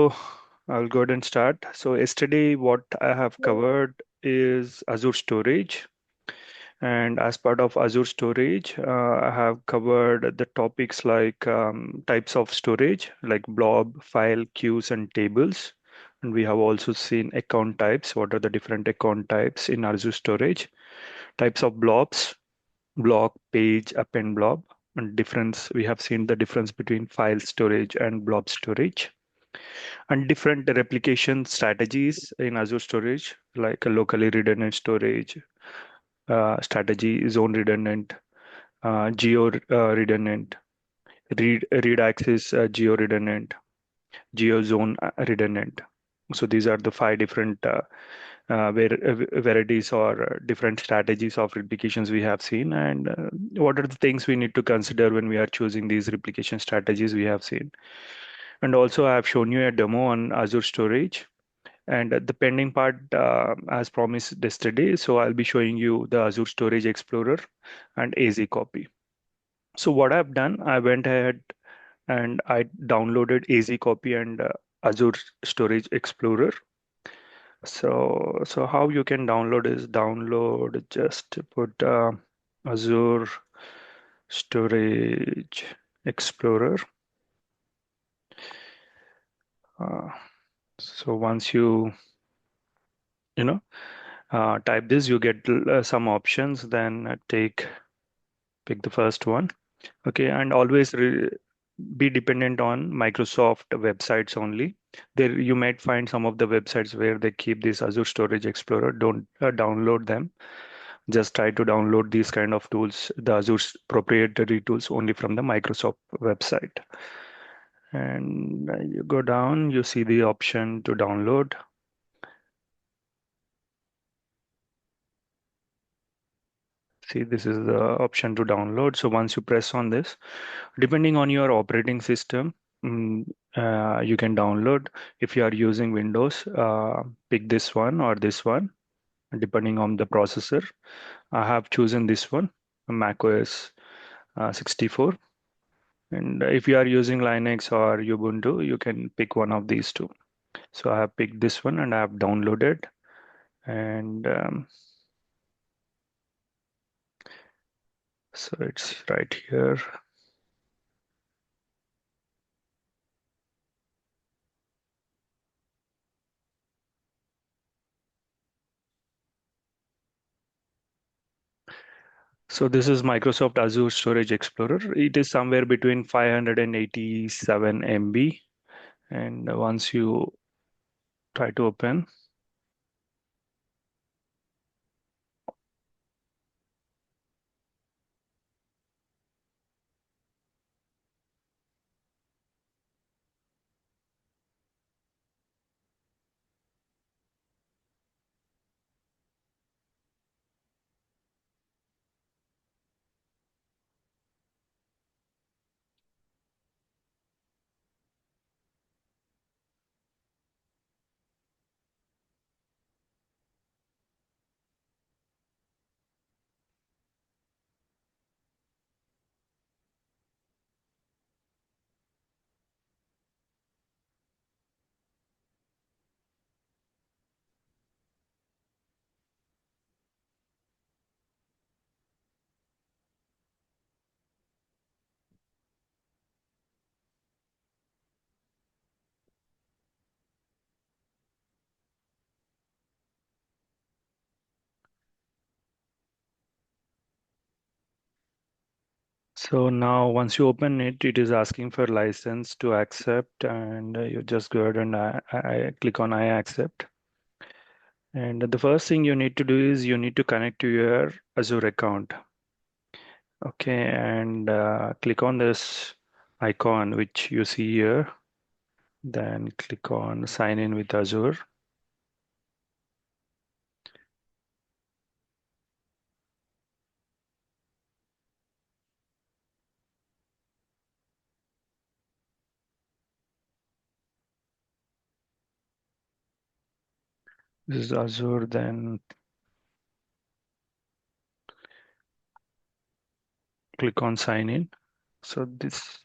I'll go ahead and start. So yesterday, what I have covered is Azure Storage. And as part of Azure Storage, I have covered the topics like types of storage, like blob, file, queues, and tables. And we have also seen account types. What are the different account types in Azure Storage? Types of blobs, block, page, append blob. And difference, we have seen the difference between file storage and blob storage and different replication strategies in Azure storage, like a locally redundant storage strategy, zone redundant, geo redundant, read access geo redundant, geo zone redundant. So these are the five different varieties or different strategies of replications we have seen, and what are the things we need to consider when we are choosing these replication strategies we have seen. And also, I have shown you a demo on Azure Storage. And the pending part, as promised yesterday, so I'll be showing you the Azure Storage Explorer and AZ copy. So what I've done, I went ahead and I downloaded AZ copy and Azure Storage Explorer. So how you can download is download, just put Azure Storage Explorer. Uh, so once you know type this, you get some options, then pick the first one. Okay, and always be dependent on Microsoft websites only. There you might find some of the websites where they keep this Azure Storage Explorer. Don't download them. Just try to download these kind of tools, the Azure's proprietary tools, only from the Microsoft website. And you go down, you see the option to download. See, this is the option to download. So once you press on this, depending on your operating system, mm, you can download. If you are using Windows, pick this one or this one, depending on the processor. I have chosen this one, Mac OS 64. And if you are using Linux or Ubuntu, you can pick one of these two. So I have picked this one and I have downloaded. And so it's right here. So this is Microsoft Azure Storage Explorer. It is somewhere between 587 MB. And once you try to open, so now once you open it, it is asking for license to accept, and you just go ahead and I click on I accept. And the first thing you need to do is you need to connect to your Azure account. Okay, and click on this icon which you see here. Then click on sign in with Azure. This is Azure, then click on sign in. So this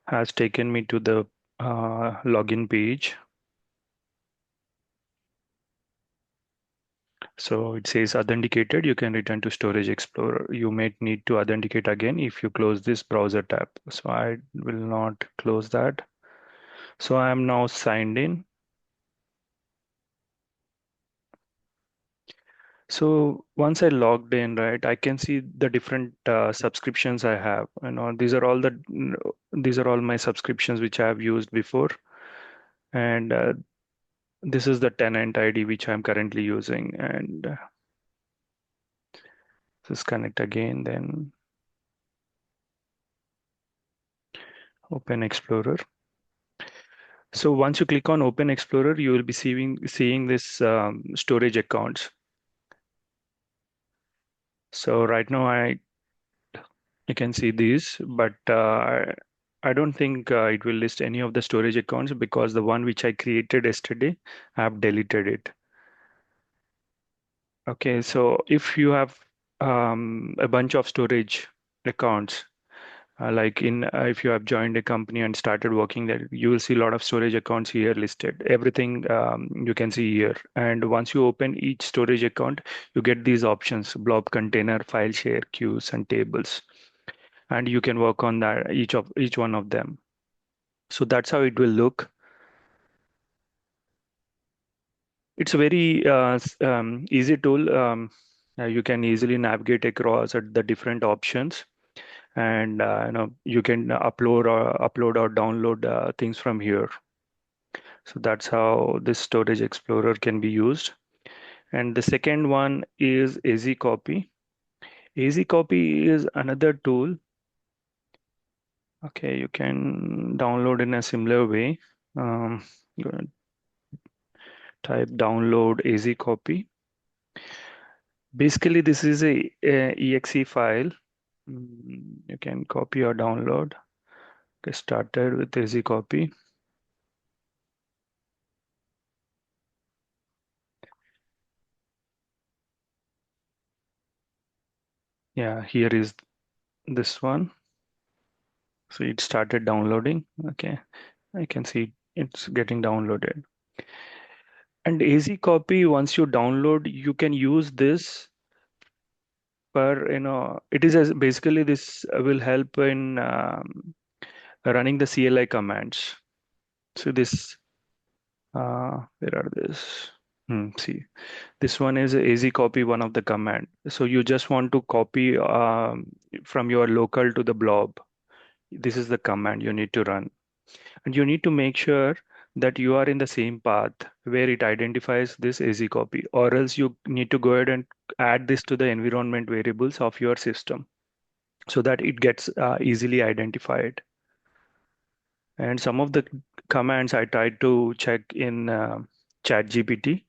has taken me to the login page. So it says authenticated. You can return to Storage Explorer. You may need to authenticate again if you close this browser tab. So I will not close that. So I am now signed in. So once I logged in, right, I can see the different subscriptions I have. These are all my subscriptions which I have used before, and this is the tenant ID which I'm currently using. And just connect again, then Open Explorer. So once you click on Open Explorer, you will be seeing this storage accounts. So right now you can see these, but I don't think it will list any of the storage accounts because the one which I created yesterday, I have deleted it. Okay, so if you have a bunch of storage accounts, like if you have joined a company and started working there, you will see a lot of storage accounts here listed. Everything you can see here. And once you open each storage account, you get these options: blob container, file share, queues, and tables. And you can work on that each one of them. So that's how it will look. It's a very easy tool. You can easily navigate across at the different options, and you can upload or download things from here. So that's how this Storage Explorer can be used. And the second one is AZ Copy. AZ Copy is another tool. Okay, you can download in a similar way. You're gonna type download AZ Copy. Basically, this is a exe file. You can copy or download. Get started with AZ Copy. Yeah, here is this one. So it started downloading. Okay, I can see it's getting downloaded. And AZ Copy, once you download, you can use this for, it is basically this will help in running the CLI commands. So this, where are this? See, this one is a AZ Copy, one of the command. So you just want to copy from your local to the blob. This is the command you need to run. And you need to make sure that you are in the same path where it identifies this AZ copy, or else you need to go ahead and add this to the environment variables of your system so that it gets easily identified. And some of the commands I tried to check in ChatGPT.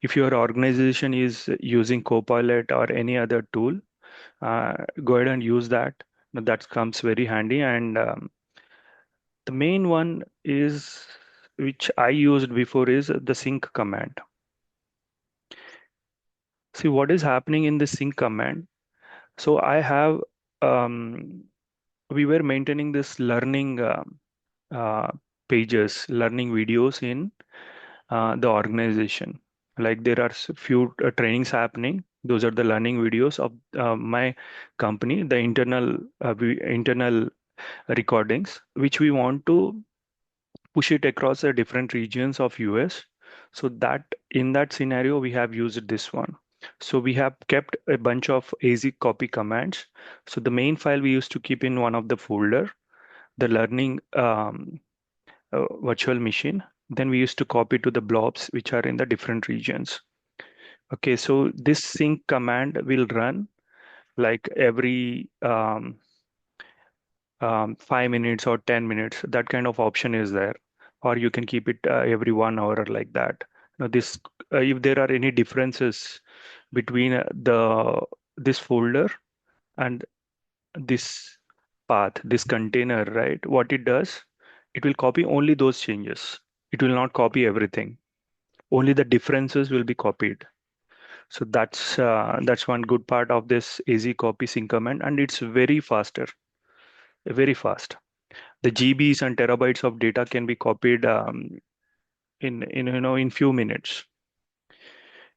If your organization is using Copilot or any other tool, go ahead and use that. That comes very handy. And the main one is, which I used before, is the sync command. See what is happening in the sync command. So um, we were maintaining this learning uh, pages, learning videos in the organization. Like there are few trainings happening. Those are the learning videos of my company, the internal recordings, which we want to push it across the different regions of US. So that in that scenario, we have used this one. So we have kept a bunch of AZ copy commands. So the main file we used to keep in one of the folder, the learning virtual machine. Then we used to copy to the blobs, which are in the different regions. Okay, so this sync command will run like every 5 minutes or 10 minutes. That kind of option is there, or you can keep it every 1 hour like that. Now, this if there are any differences between the this folder and this path, this container, right? What it does, it will copy only those changes. It will not copy everything. Only the differences will be copied. So that's one good part of this AZ copy sync command, and it's very faster, very fast. The GBs and terabytes of data can be copied in in few minutes.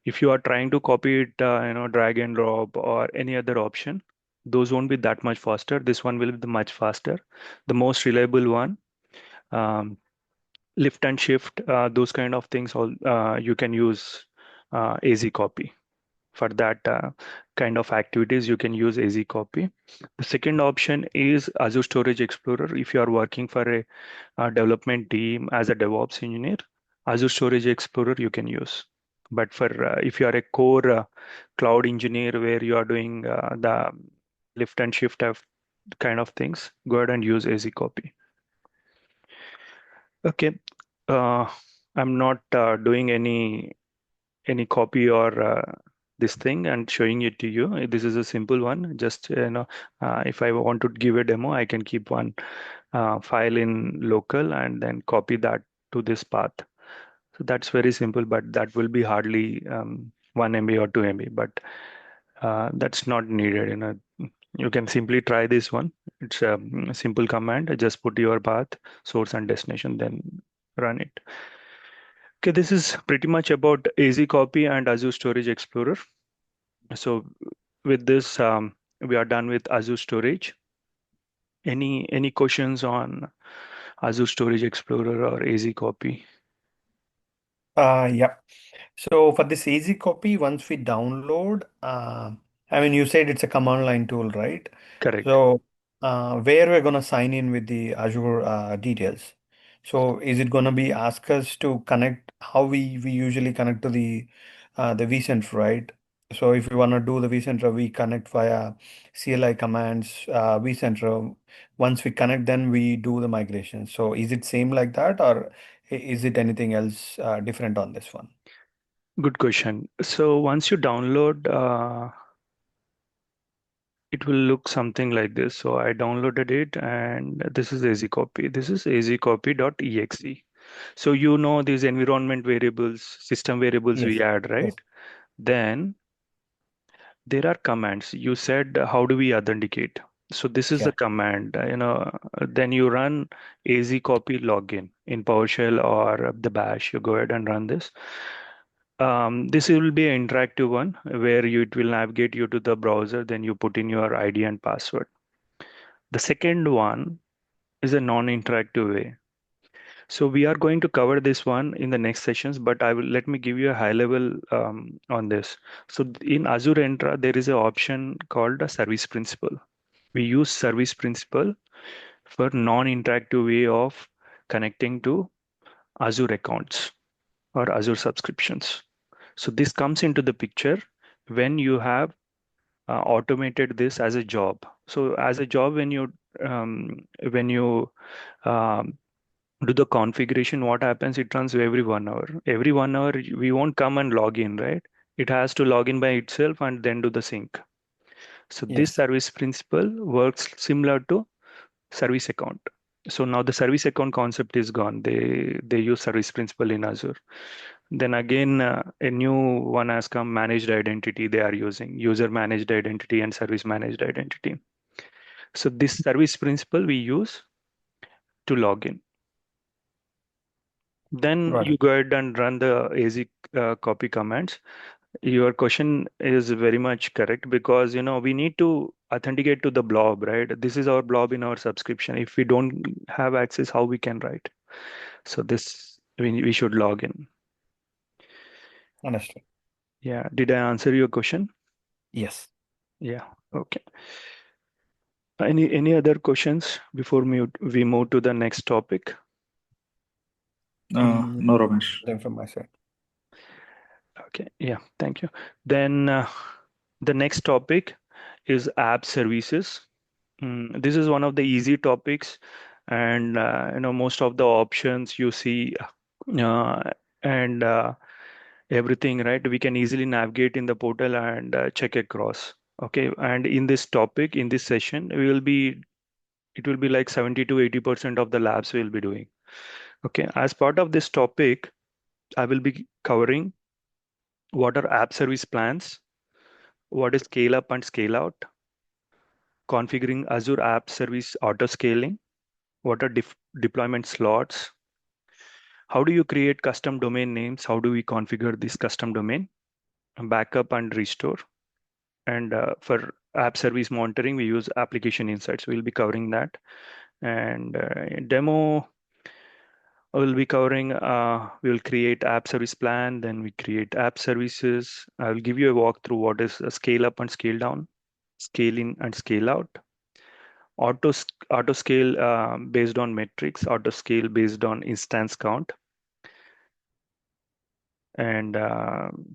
If you are trying to copy it, drag and drop or any other option, those won't be that much faster. This one will be much faster. The most reliable one, um, lift and shift, those kind of things, all you can use AZ copy. For that kind of activities, you can use AZ copy. The second option is Azure Storage Explorer. If you are working for a development team as a DevOps engineer, Azure Storage Explorer you can use. But for if you are a core cloud engineer where you are doing the lift and shift of kind of things, go ahead and use AZ copy. Okay, uh, I'm not doing any copy or this thing and showing it to you. This is a simple one. Just if I want to give a demo, I can keep one file in local and then copy that to this path. So that's very simple, but that will be hardly 1 MB or 2 MB, but that's not needed. You can simply try this one. It's a simple command. Just put your path, source and destination, then run it. Okay, this is pretty much about AZ Copy and Azure Storage Explorer. So with this, we are done with Azure Storage. Any questions on Azure Storage Explorer or AZ Copy? Yeah. So for this easy copy, once we download, I mean, you said it's a command line tool, right? Correct. So where we're gonna sign in with the Azure details. So is it gonna be ask us to connect how we usually connect to the vCenter, right? So if we wanna do the vCenter, we connect via CLI commands, vCenter. Once we connect, then we do the migration. So is it same like that, or is it anything else different on this one? Good question. So once you download, it will look something like this. So I downloaded it and this is AZ copy. This is azcopy.exe. So you know these environment variables, system variables we Yes. add, right? Yes. Then there are commands. You said, how do we authenticate? So this is the Yeah. command, then you run AZ copy login in PowerShell or the bash. You go ahead and run this. This will be an interactive one where it will navigate you to the browser, then you put in your ID and password. The second one is a non-interactive way. So we are going to cover this one in the next sessions, but I will let me give you a high level on this. So in Azure Entra, there is an option called a service principal. We use service principal for non-interactive way of connecting to Azure accounts or Azure subscriptions. So this comes into the picture when you have automated this as a job. So as a job, when you um, do the configuration, what happens? It runs every 1 hour. Every 1 hour, we won't come and log in, right? It has to log in by itself and then do the sync. So this Yes. service principal works similar to service account. So now the service account concept is gone. They use service principal in Azure. Then again, a new one has come, managed identity. They are using user managed identity and service managed identity. So this service principal we use to log in. Then Got you it. go ahead and run the AZ copy commands. Your question is very much correct because we need to authenticate to the blob, right? This is our blob in our subscription. If we don't have access, how we can write? So this we should log in. Understood. Yeah. Did I answer your question? Yes. Yeah. Okay. Any other questions before we move to the next topic? Mm, No, Ramesh. then from my side. Okay. Yeah. Thank you. Then the next topic is app services. This is one of the easy topics, and most of the options you see, uh, and everything, right? We can easily navigate in the portal and check across. Okay, and in this topic, in this session, it will be like 70 to 80% of the labs we'll be doing. Okay, as part of this topic, I will be covering what are app service plans, what is scale up and scale out, configuring Azure App Service auto scaling, What are deployment slots? How do you create custom domain names? How do we configure this custom domain? Backup and restore. And for app service monitoring, we use application insights. We'll be covering that. And demo, we'll be covering, we'll create app service plan, then we create app services. I will give you a walkthrough what is a scale up and scale down, scale in and scale out. Auto scale based on metrics, auto scale based on instance count, and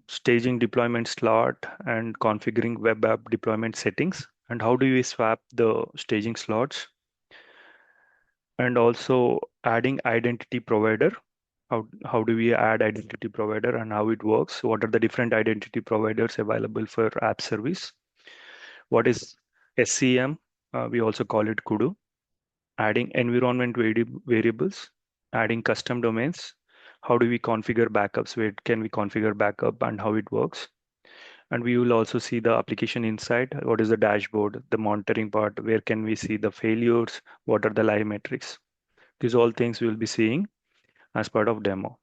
staging deployment slot and configuring web app deployment settings. And how do we swap the staging slots? And also adding identity provider. How do we add identity provider and how it works? What are the different identity providers available for app service? What is SCM? We also call it Kudu. Adding environment variables, adding custom domains. How do we configure backups? Where can we configure backup and how it works? And we will also see the application insight. What is the dashboard, the monitoring part? Where can we see the failures? What are the live metrics? These all things we will be seeing as part of demo.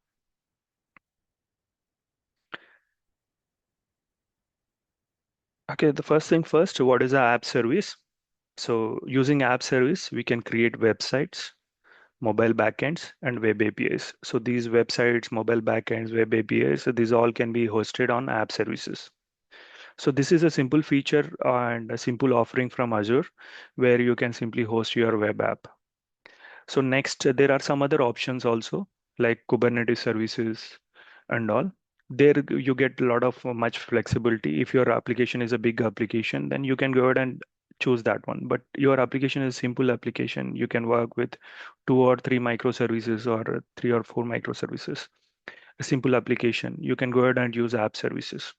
Okay, the first thing first, what is an app service? So using app service, we can create websites, mobile backends, and web APIs. So these websites, mobile backends, web APIs, so these all can be hosted on app services. So this is a simple feature and a simple offering from Azure where you can simply host your web app. So next, there are some other options also like Kubernetes services and all. There you get a lot of much flexibility. If your application is a big application, then you can go ahead and choose that one. But your application is a simple application. You can work with 2 or 3 microservices or 3 or 4 microservices. A simple application. You can go ahead and use app services.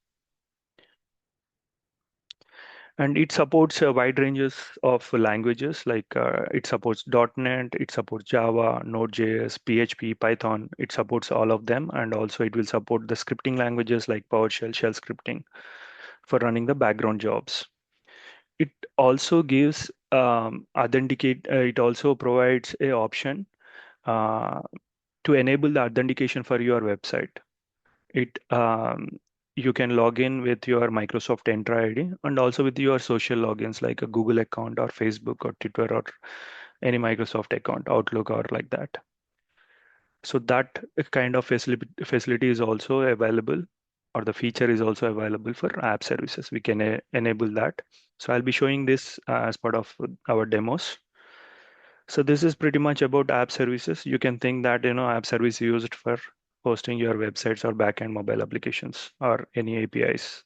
And it supports a wide ranges of languages like it supports .NET, it supports Java, Node.js, PHP, Python. It supports all of them, and also it will support the scripting languages like PowerShell, shell scripting for running the background jobs. It also gives authenticate. It also provides a option uh, to enable the authentication for your website. It You can log in with your Microsoft Entra ID and also with your social logins like a Google account or Facebook or Twitter or any Microsoft account, Outlook or like that. So that kind of facility is also available, or the feature is also available for app services. We can enable that. So I'll be showing this as part of our demos. So this is pretty much about app services. You can think that, app service used for hosting your websites or backend mobile applications or any APIs.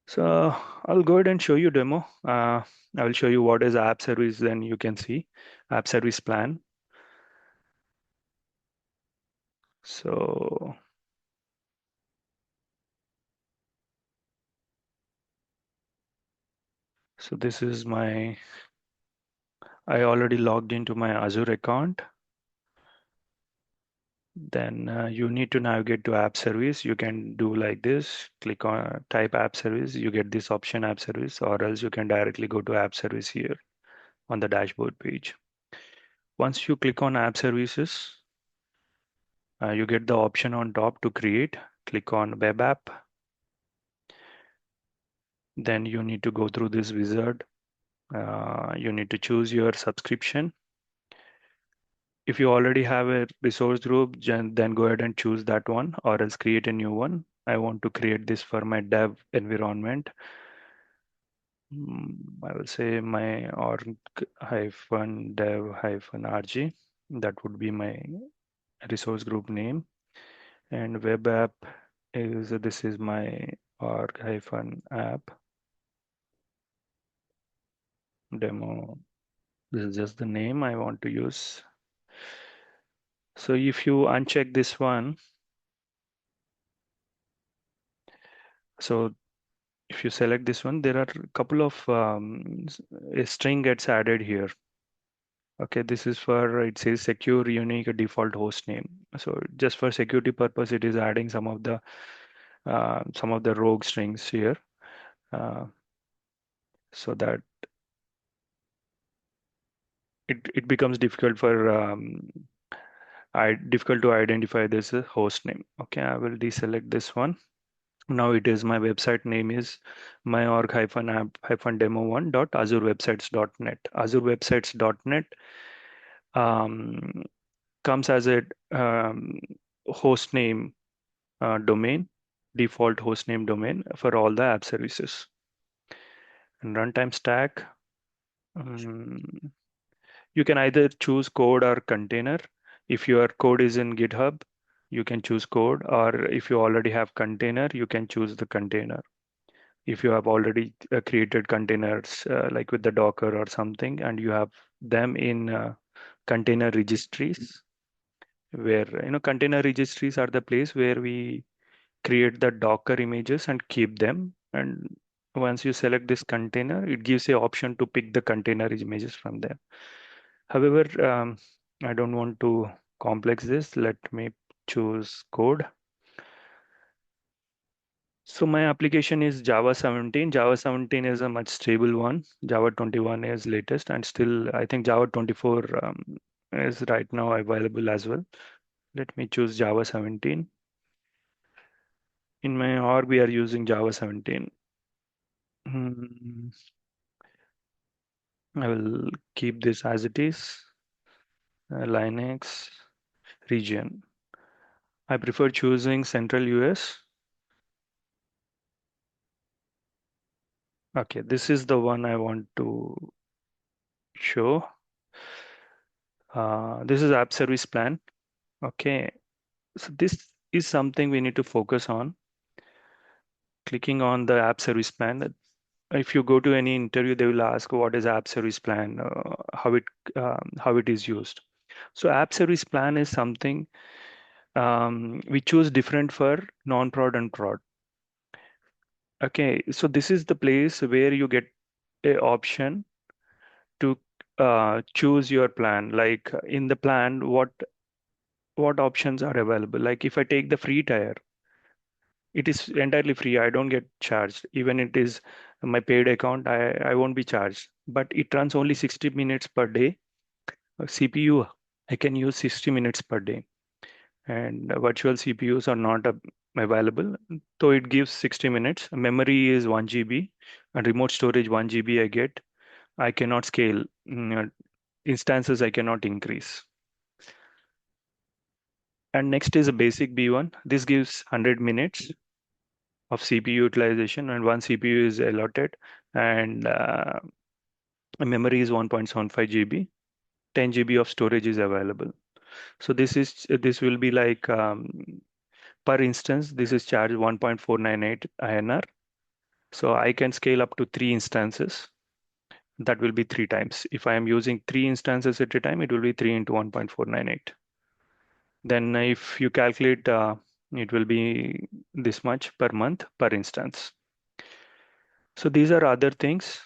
So I'll go ahead and show you demo. I will show you what is app service, then you can see app service plan. So, so this is I already logged into my Azure account. Then you need to navigate to app service. You can do like this, click on type app service, you get this option app service, or else you can directly go to app service here on the dashboard page. Once you click on app services, you get the option on top to create. Click on web app. Then you need to go through this wizard. You need to choose your subscription. If you already have a resource group, then go ahead and choose that one or else create a new one. I want to create this for my dev environment. I will say my org hyphen dev hyphen rg. That would be my resource group name. And web app is this is my org hyphen app demo. This is just the name I want to use. So if you uncheck this one, so if you select this one, there are a couple of a string gets added here. Okay, this is for it says secure unique default host name. So just for security purpose, it is adding some of the rogue strings here. Uh, so that it becomes difficult for difficult to identify this host name. Okay, I will deselect this one. Now it is my website name is myorg-app-demo1.azurewebsites.net. Azurewebsites.net um, comes as a host name domain, default host name domain for all the app services. And runtime stack, um, you can either choose code or container. If your code is in GitHub, you can choose code, or if you already have container, you can choose the container. If you have already created containers like with the Docker or something, and you have them in container registries, where container registries are the place where we create the Docker images and keep them. And once you select this container, it gives you option to pick the container images from there. However, I don't want to complex this. Let me choose code. So my application is Java 17. Java 17 is a much stable one. Java 21 is latest, and still I think Java 24 is right now available as well. Let me choose Java 17. In my org, we are using Java 17. Hmm, I will keep this as it is. Linux region. I prefer choosing Central US. Okay, this is the one I want to show. This is app service plan. Okay, so this is something we need to focus on. Clicking on the app service plan. If you go to any interview, they will ask what is app service plan, how it is used. So app service plan is something we choose different for non-prod and prod. Okay, so this is the place where you get a option to choose your plan. Like in the plan, what options are available? Like if I take the free tier, it is entirely free. I don't get charged. Even it is my paid account, I won't be charged. But it runs only 60 minutes per day. CPU, I can use 60 minutes per day. And virtual CPUs are not available. So it gives 60 minutes. Memory is 1 GB and remote storage 1 GB I get. I cannot scale. Instances I cannot increase. And next is a basic B1. This gives 100 minutes of CPU utilization, and one CPU is allotted, and memory is 1.75 GB. 10 GB of storage is available. So this will be like per instance, this is charged 1.498 INR. So I can scale up to 3 instances. That will be 3 times. If I am using 3 instances at a time, it will be 3 into 1.498. Then if you calculate, it will be this much per month per instance. So these are other things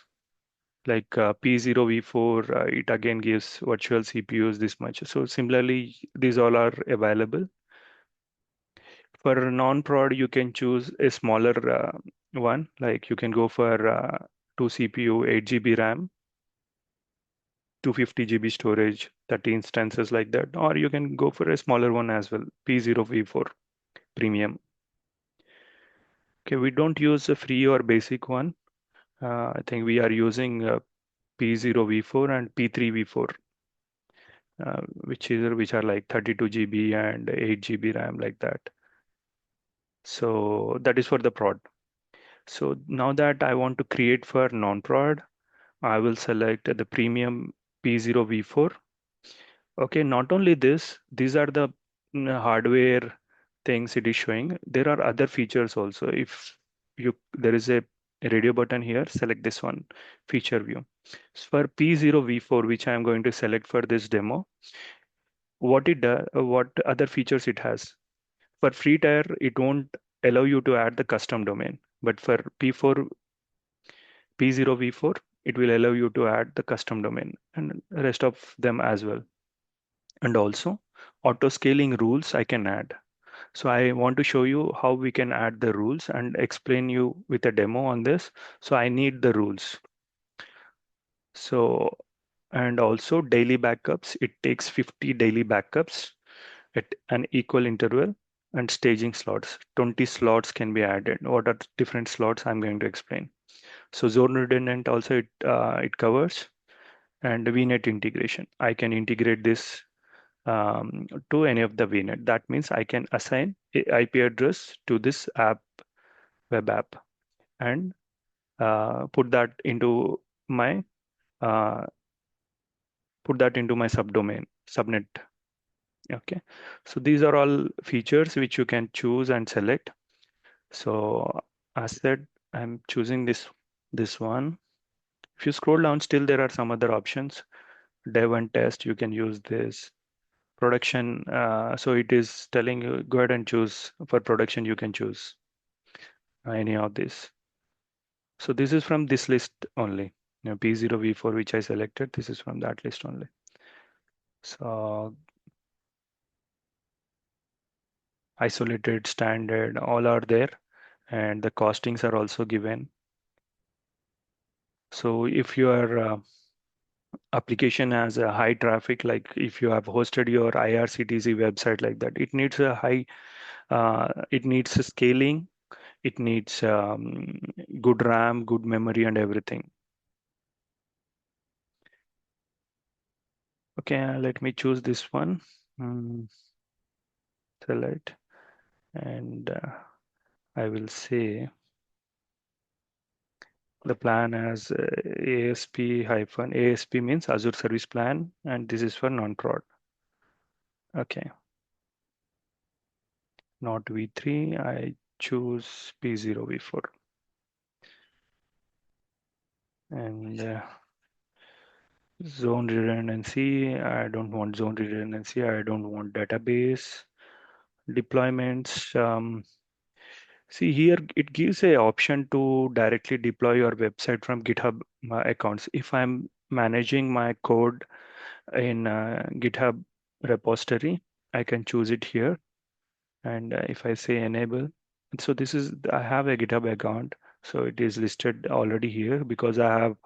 like P0, V4, it again gives virtual CPUs this much. So similarly, these all are available. For non-prod, you can choose a smaller one, like you can go for 2 CPU, 8 GB RAM, 250 GB storage, 30 instances like that, or you can go for a smaller one as well, P0, V4 premium. Okay, we don't use a free or basic one. I think we are using P0 V4 and P3 V4, which are like 32 GB and 8 GB RAM like that. So that is for the prod. So now that I want to create for non-prod, I will select the premium P0 V4. Okay, not only this, these are the hardware things it is showing. There are other features also. If there is a radio button here, select this one, feature view. So for P0 V4, which I am going to select for this demo, what it does, what other features it has. For free tier, it won't allow you to add the custom domain, but for P4, P0 V4, it will allow you to add the custom domain and rest of them as well. And also auto scaling rules I can add. So I want to show you how we can add the rules and explain you with a demo on this. So I need the rules. So And also daily backups. It takes 50 daily backups at an equal interval, and staging slots. 20 slots can be added. What are the different slots? I'm going to explain. So zone redundant also it covers, and VNet integration. I can integrate this to any of the VNet. That means I can assign a IP address to this app, web app, and put that into my uh, subdomain, subnet. Okay. So these are all features which you can choose and select. So as said, I'm choosing this one. If you scroll down, still there are some other options. Dev and test, you can use this. Production, so it is telling you go ahead and choose for production. You can choose any of this. So this is from this list only. P0, V4, which I selected. This is from that list only. So isolated, standard, all are there, and the costings are also given. So if your application has a high traffic, like if you have hosted your IRCTC website like that, it needs a high, it needs a scaling, it needs good RAM, good memory, and everything. Okay, let me choose this one. Mm, Select, and I will say the plan as ASP hyphen ASP means Azure Service Plan, and this is for non-prod. Okay, not V3. I choose P0 V4, and zone redundancy. I don't want zone redundancy. I don't want database deployments. See here, it gives a option to directly deploy your website from GitHub accounts. If I'm managing my code in GitHub repository, I can choose it here. And if I say enable, so this is, I have a GitHub account. So it is listed already here because I have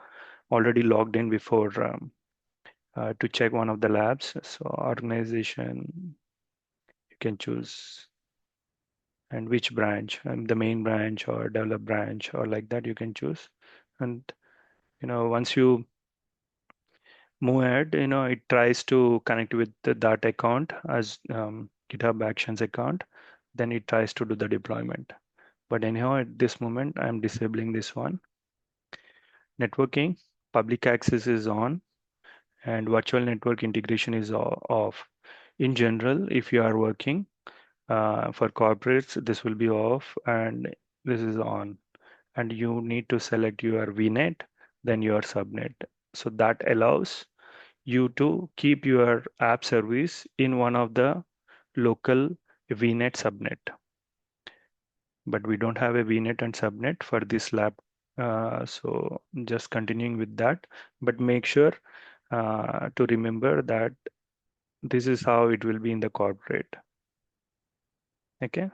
already logged in before to check one of the labs. So organization, you can choose, and which branch, the main branch or develop branch or like that you can choose. And once you move ahead, it tries to connect with that account as GitHub Actions account. Then it tries to do the deployment. But anyhow, at this moment, I'm disabling this one. Networking, public access is on, and virtual network integration is off. In general, if you are working for corporates, this will be off, and this is on. And you need to select your VNet, then your subnet. So that allows you to keep your app service in one of the local VNet subnet. But we don't have a VNet and subnet for this lab. So just continuing with that, but make sure to remember that this is how it will be in the corporate. Okay.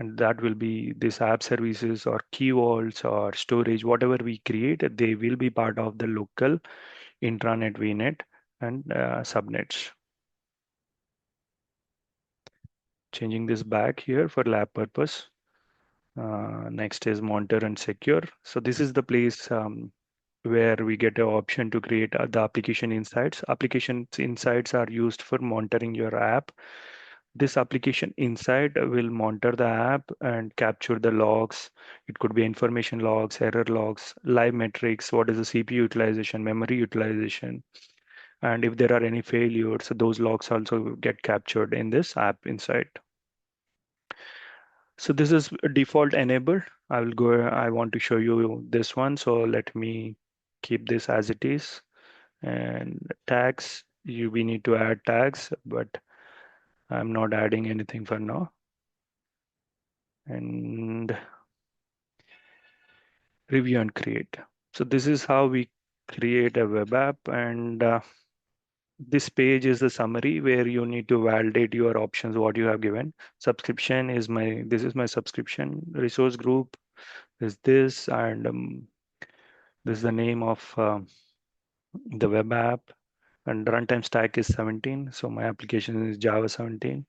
And that will be this app services or key vaults or storage, whatever we create, they will be part of the local intranet VNet and subnets. Changing this back here for lab purpose. Next is monitor and secure. So this is the place where we get an option to create the application insights. Application insights are used for monitoring your app. This application insight will monitor the app and capture the logs. It could be information logs, error logs, live metrics, what is the CPU utilization, memory utilization, and if there are any failures, those logs also get captured in this app insight. So this is default enabled. I want to show you this one. So let me keep this as it is. And tags, we need to add tags, but I'm not adding anything for now. And review and create. So this is how we create a web app, and this page is the summary where you need to validate your options, what you have given. Subscription is this is my subscription. Resource group is this, and this is the name of the web app, and runtime stack is 17. So my application is Java 17.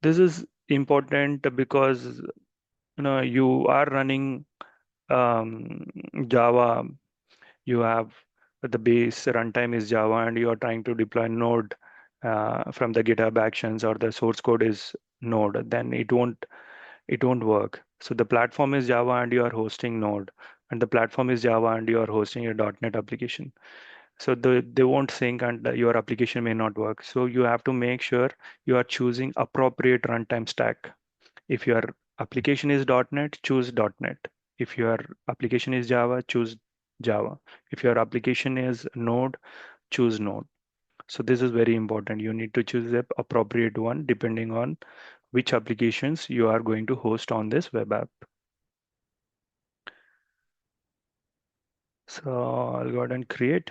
This is important because you are running um, Java. You have the base runtime is Java, and you are trying to deploy Node from the GitHub Actions, or the source code is Node. Then it won't work. So the platform is Java and you are hosting Node, and the platform is Java and you are hosting a .NET application. So they won't sync, and your application may not work. So you have to make sure you are choosing appropriate runtime stack. If your application is .NET, choose .NET. If your application is Java, choose Java. If your application is Node, choose Node. So this is very important. You need to choose the appropriate one depending on which applications you are going to host on this web app. So I'll go ahead and create.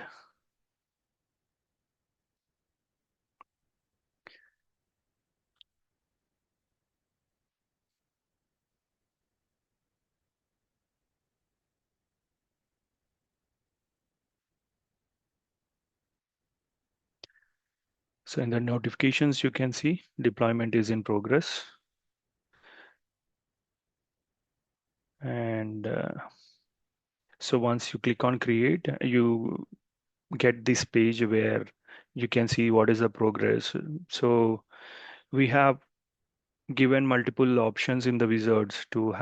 So in the notifications, you can see deployment is in progress. And so once you click on create, you get this page where you can see what is the progress. So we have given multiple options in the wizards to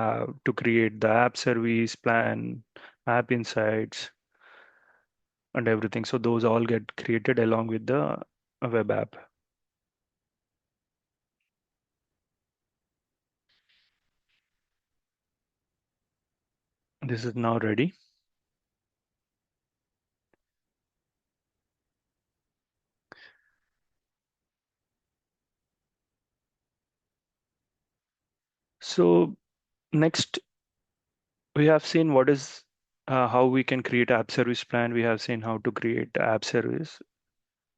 create the app service plan, app insights, and everything. So those all get created along with the web app. This is now ready. So next, we have seen what is how we can create app service plan. We have seen how to create app service.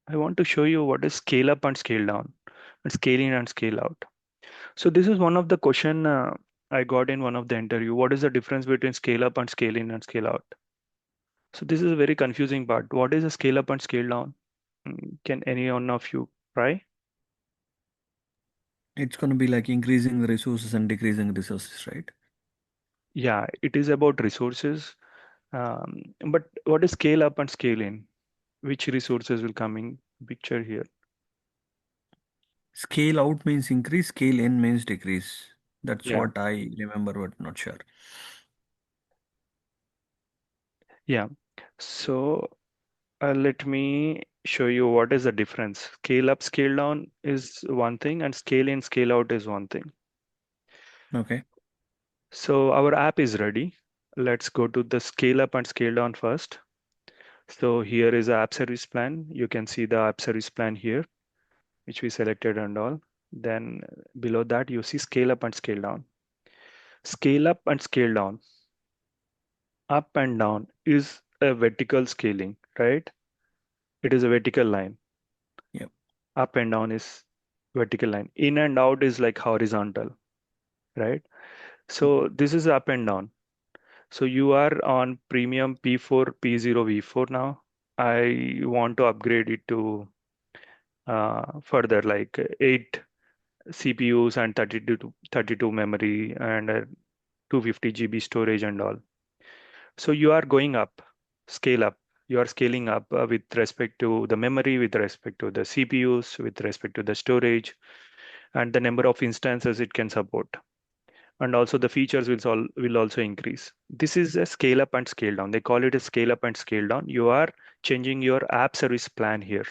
I want to show you what is scale up and scale down, and scale in and scale out. So this is one of the question I got in one of the interview. What is the difference between scale up and scale in and scale out? So this is a very confusing part. What is a scale up and scale down? Can any one of you try? It's going to be like increasing the resources and decreasing resources, right? Yeah, it is about resources. But what is scale up and scale in? Which resources will come in picture here? Scale out means increase, scale in means decrease. That's Yeah, what I remember, but not sure. yeah. So let me show you what is the difference. Scale up, scale down is one thing, and scale in, scale out is one thing. Okay. So our app is ready. Let's go to the scale up and scale down first. So here is the app service plan. You can see the app service plan here, which we selected and all. Then below that, you see scale up and scale down. Scale up and scale down, up and down is a vertical scaling, right? It is a vertical line. Yep. Up and down is vertical line. In and out is like horizontal, right? So this is up and down. So you are on premium P4, P0, V4 now. I want to upgrade it to further like 8 CPUs and 32 memory and 250 GB storage and all. So you are going up, scale up. You are scaling up with respect to the memory, with respect to the CPUs, with respect to the storage, and the number of instances it can support. And also the features will also increase. This is a scale up and scale down. They call it a scale up and scale down. You are changing your app service plan here.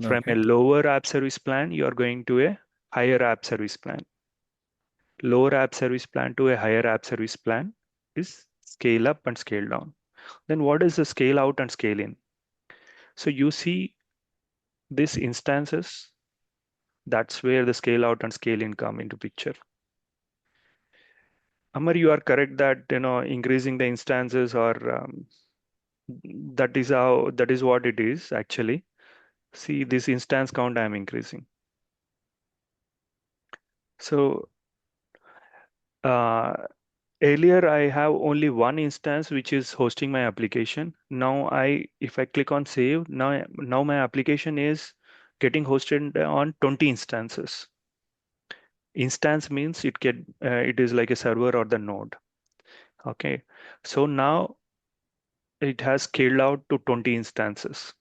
From a Okay. lower app service plan, you are going to a higher app service plan. Lower app service plan to a higher app service plan is scale up and scale down. Then what is the scale out and scale in? So you see these instances, that's where the scale out and scale in come into picture. Amar, you are correct that increasing the instances or that is what it is actually. See this instance count I am increasing. So uh, Earlier, I have only one instance which is hosting my application. Now if I click on save, now my application is getting hosted on 20 instances. Instance means it is like a server or the node. Okay, so now it has scaled out to 20 instances.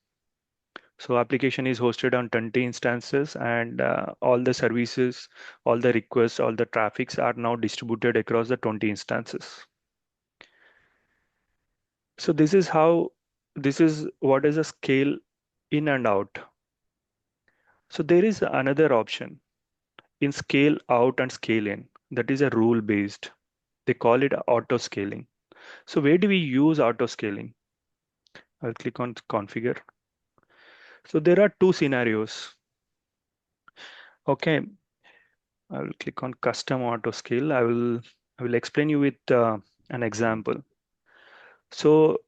So application is hosted on 20 instances, and all the services, all the requests, all the traffics are now distributed across the 20 instances. So this is what is a scale in and out. So there is another option in scale out and scale in. That is a rule based. They call it auto scaling. So where do we use auto scaling? I'll click on configure. So there are two scenarios. Okay, I will click on custom auto scale. I will explain you with an example. So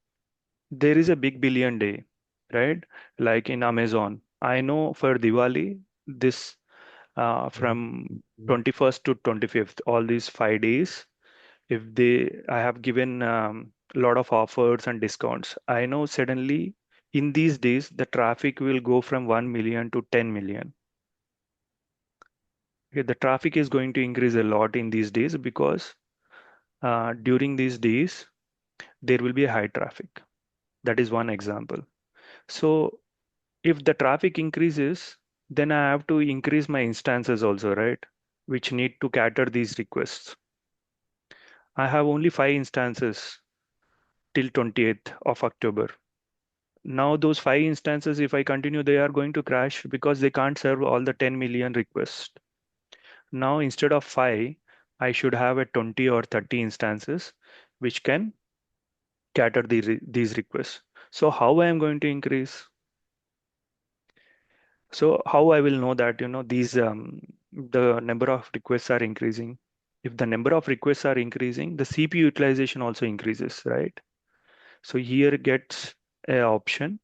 there is a big billion day, right? Like in Amazon. I know for Diwali, this from 21st to 25th, all these 5 days, if I have given a lot of offers and discounts, I know suddenly in these days, the traffic will go from 1 million to 10 million. Okay, the traffic is going to increase a lot in these days because during these days, there will be a high traffic. That is one example. So if the traffic increases, then I have to increase my instances also, right? Which need to cater these requests. I have only 5 instances till 20th of October. Now those 5 instances, if I continue, they are going to crash because they can't serve all the 10 million requests. Now instead of 5, I should have a 20 or 30 instances which can cater these requests. So how I am going to increase? So how I will know that, these the number of requests are increasing? If the number of requests are increasing, the CPU utilization also increases, right? So here gets a option.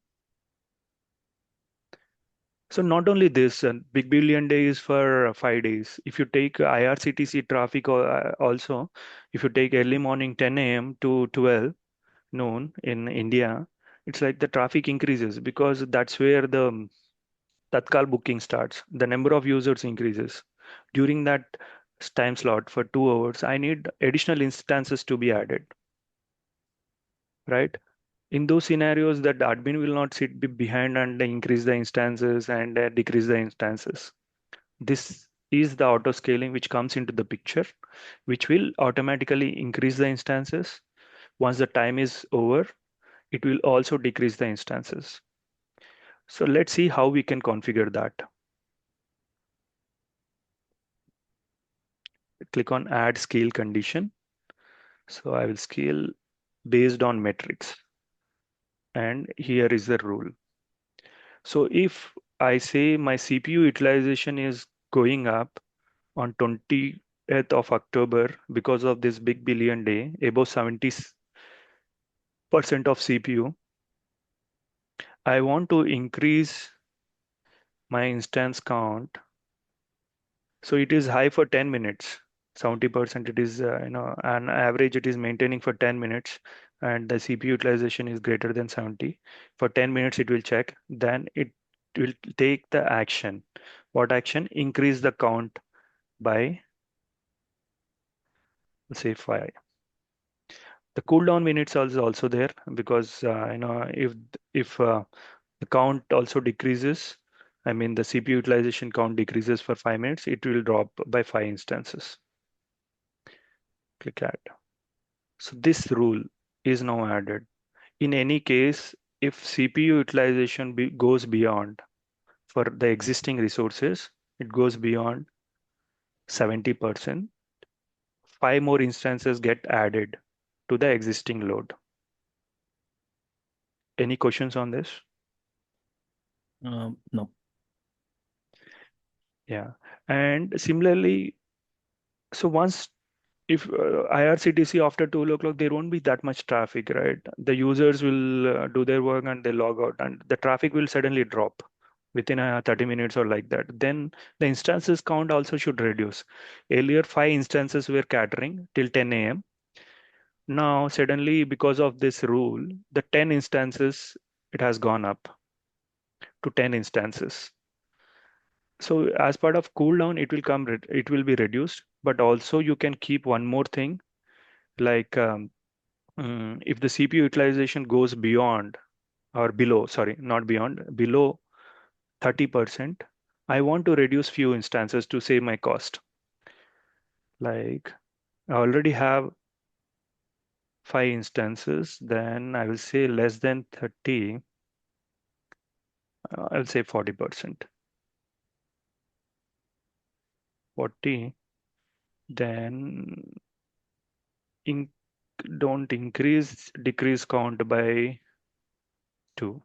So not only this, Big Billion Day is for 5 days. If you take IRCTC traffic also, if you take early morning 10 a.m. to 12 noon in India, it's like the traffic increases because that's where the Tatkal booking starts. The number of users increases. During that time slot for 2 hours, I need additional instances to be added, right? In those scenarios, that admin will not sit behind and increase the instances and decrease the instances. This is the auto scaling which comes into the picture, which will automatically increase the instances. Once the time is over, it will also decrease the instances. So let's see how we can configure that. Click on add scale condition. So I will scale based on metrics. And here is the rule. So if I say my CPU utilization is going up on 20th of October because of this big billion day, above 70% of CPU, I want to increase my instance count. So it is high for 10 minutes. 70% it is, an average it is maintaining for 10 minutes and the CPU utilization is greater than 70. For 10 minutes it will check, then it will take the action. What action? Increase the count by say 5. The cooldown minutes is also there because if the count also decreases, I mean the CPU utilization count decreases for 5 minutes, it will drop by 5 instances. Click add. So this rule is now added. In any case, if CPU utilization goes beyond for the existing resources, it goes beyond 70%, 5 more instances get added to the existing load. Any questions on this? No. Yeah. And similarly, so once if IRCTC after 12 o'clock, there won't be that much traffic, right? The users will do their work and they log out, and the traffic will suddenly drop within 30 minutes or like that. Then the instances count also should reduce. Earlier, 5 instances were catering till 10 a.m. Now, suddenly, because of this rule, the 10 instances, it has gone up to 10 instances. So as part of cooldown, it will be reduced, but also you can keep one more thing, like if the CPU utilization goes beyond or below, sorry, not beyond, below 30%, I want to reduce few instances to save my cost. Like I already have 5 instances, then I will say less than 30, I will say 40%. 40, then in, don't decrease count by 2.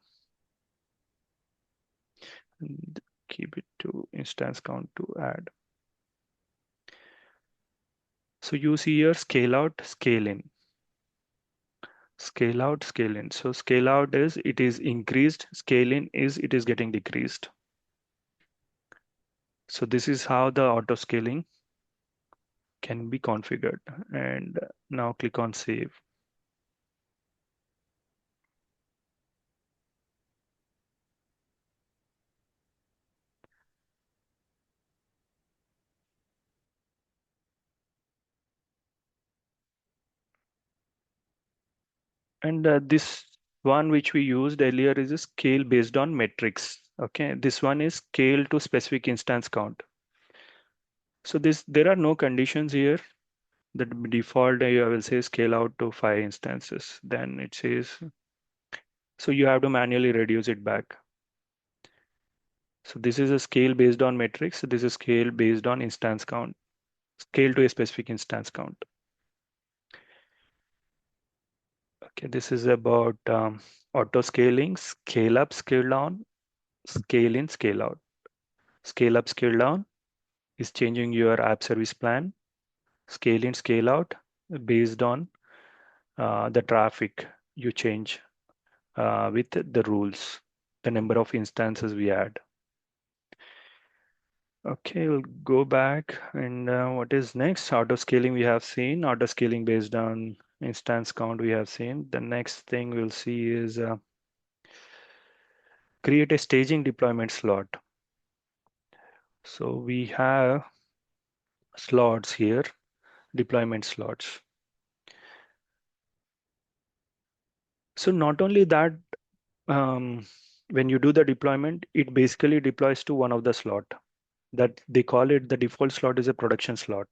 And keep it to instance count to add. So you see here scale out, scale in, scale out, scale in. So scale out is it is increased, scale in is it is getting decreased. So this is how the auto scaling can be configured. And now click on save. And this one which we used earlier is a scale based on metrics. Okay, this one is scale to specific instance count. So this there are no conditions here. The default I will say scale out to 5 instances. Then it says so you have to manually reduce it back. So this is a scale based on metrics. This is scale based on instance count. Scale to a specific instance count. Okay, this is about auto scaling, scale up, scale down, scale in, scale out. Scale up, scale down is changing your app service plan. Scale in, scale out based on the traffic you change with the rules, the number of instances we add. Okay, we'll go back and what is next? Auto scaling we have seen. Auto scaling based on instance count we have seen. The next thing we'll see is create a staging deployment slot. So we have slots here, deployment slots. So not only that, when you do the deployment, it basically deploys to one of the slot that they call it the default slot is a production slot.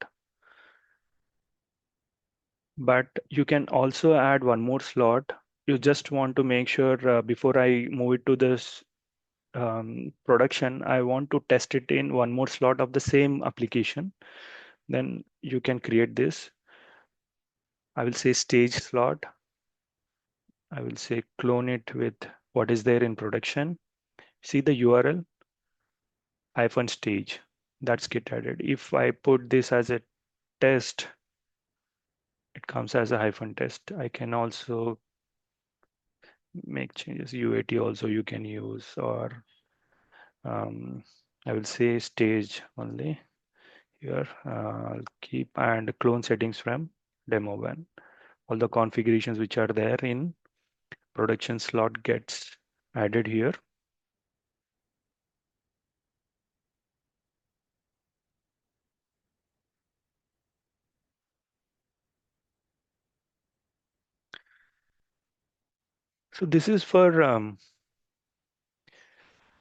But you can also add one more slot. You just want to make sure before I move it to this production, I want to test it in one more slot of the same application. Then you can create this. I will say stage slot. I will say clone it with what is there in production. See the URL hyphen stage that's get added. If I put this as a test, it comes as a hyphen test. I can also make changes. UAT also you can use, or I will say stage only here. I'll keep and clone settings from demo one. All the configurations which are there in production slot gets added here. So this is for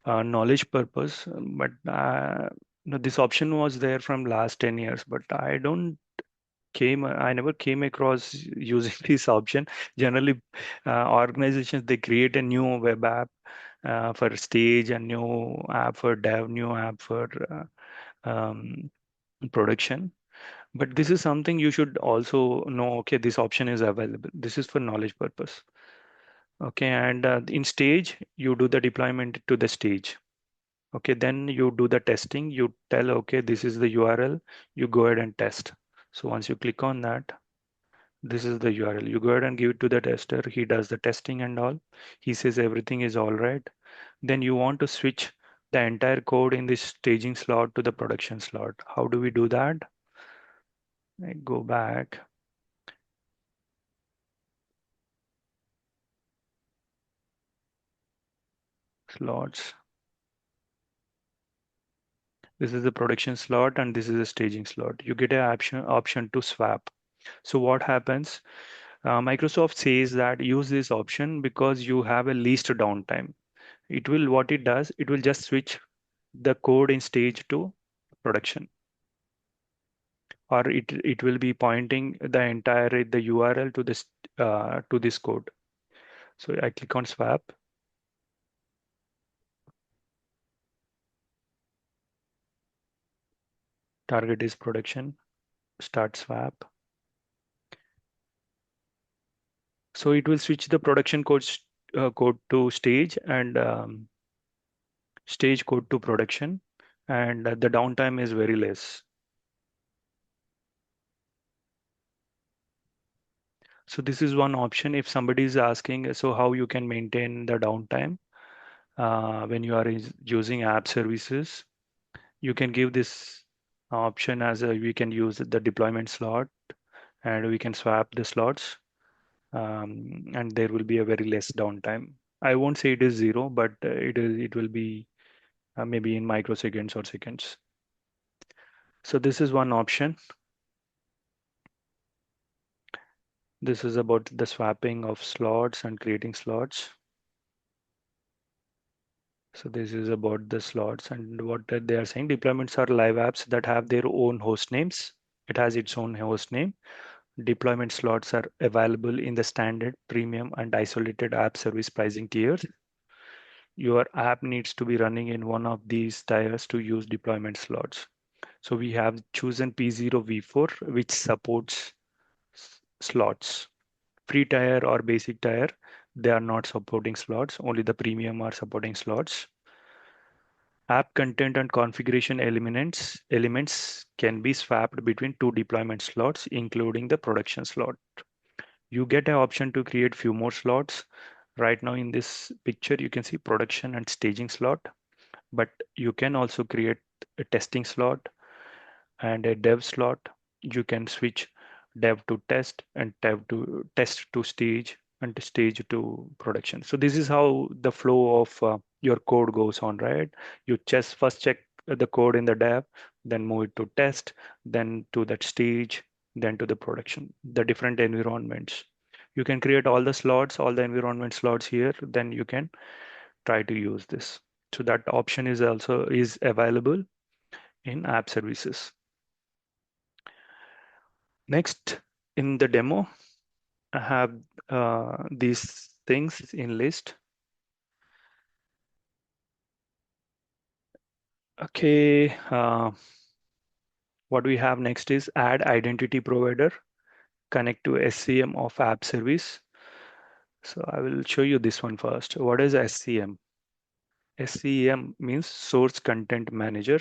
knowledge purpose, but no, this option was there from last 10 years, but I never came across using this option. Generally, organizations, they create a new web app for stage, a new app for dev, new app for production. But this is something you should also know, okay, this option is available. This is for knowledge purpose. Okay, and in stage, you do the deployment to the stage. Okay, then you do the testing. You tell, okay, this is the URL. You go ahead and test. So once you click on that, this is the URL. You go ahead and give it to the tester. He does the testing and all. He says everything is all right. Then you want to switch the entire code in this staging slot to the production slot. How do we do that? I go back. slots. This is the production slot and this is a staging slot. You get an option to swap. So what happens? Microsoft says that use this option because you have a least downtime. It will, what it does, it will just switch the code in stage to production, or it will be pointing the entire the URL to this code. So I click on swap. Target is production. Start swap. So it will switch the production code to stage and stage code to production, and the downtime is very less. So this is one option. If somebody is asking, so how you can maintain the downtime when you are using app services, you can give this option as a, we can use the deployment slot and we can swap the slots, and there will be a very less downtime. I won't say it is zero, but it will be maybe in microseconds or seconds. So this is one option. This is about the swapping of slots and creating slots. So this is about the slots and what they are saying. Deployments are live apps that have their own host names. It has its own host name. Deployment slots are available in the standard, premium, and isolated app service pricing tiers. Your app needs to be running in one of these tiers to use deployment slots. So we have chosen P0 V4, which supports slots. Free tier or basic tier, they are not supporting slots. Only the premium are supporting slots. App content and configuration elements can be swapped between two deployment slots, including the production slot. You get an option to create few more slots. Right now in this picture, you can see production and staging slot, but you can also create a testing slot and a dev slot. You can switch dev to test and dev to test to stage and stage to production. So this is how the flow of your code goes on, right? You just first check the code in the dev, then move it to test, then to that stage, then to the production, the different environments. You can create all the slots, all the environment slots here, then you can try to use this. So that option is also is available in app services. Next, in the demo, I have these things in list. Okay, what we have next is add identity provider, connect to SCM of app service. So I will show you this one first. What is SCM? SCM means source content manager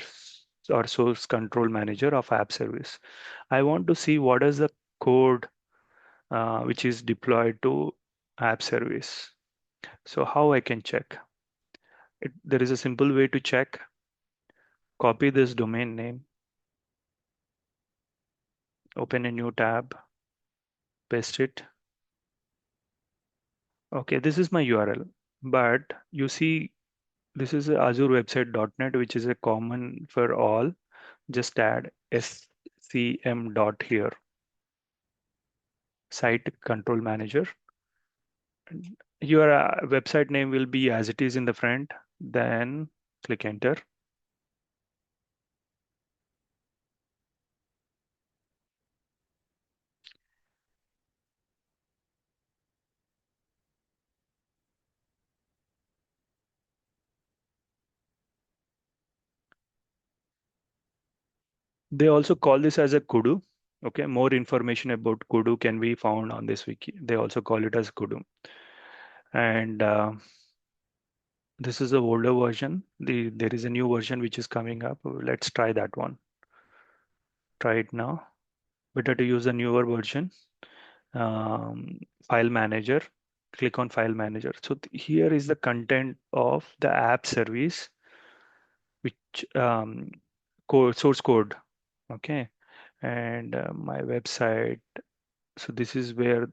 or source control manager of app service. I want to see what is the code which is deployed to app service. So how I can check? There is a simple way to check. Copy this domain name, open a new tab, paste it. Okay, this is my URL, but you see, this is Azure website.net, which is a common for all. Just add scm dot here, site control manager. Your website name will be as it is in the front, then click enter. They also call this as a Kudu. Okay, more information about Kudu can be found on this wiki. They also call it as Kudu. And this is the older version. There is a new version which is coming up. Let's try that one. Try it now. Better to use a newer version. File manager. Click on file manager. So here is the content of the app service, which source code. Okay, and my website. So this is where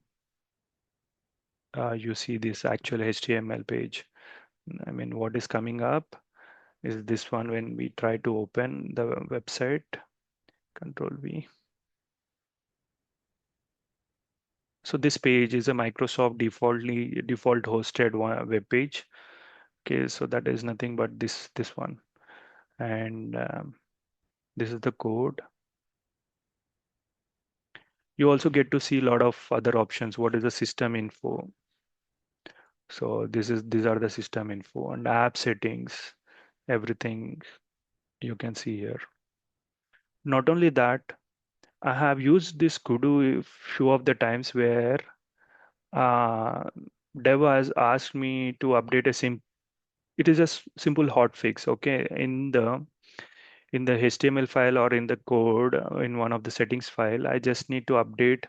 you see this actual HTML page. I mean, what is coming up is this one when we try to open the website, Control V. So this page is a Microsoft default hosted web page. Okay, so that is nothing but this one, and this is the code. You also get to see a lot of other options. What is the system info? So these are the system info and app settings, everything you can see here. Not only that, I have used this Kudu a few of the times where uh, dev has asked me to update a it is a simple hot fix. Okay, in the HTML file or in the code in one of the settings file, I just need to update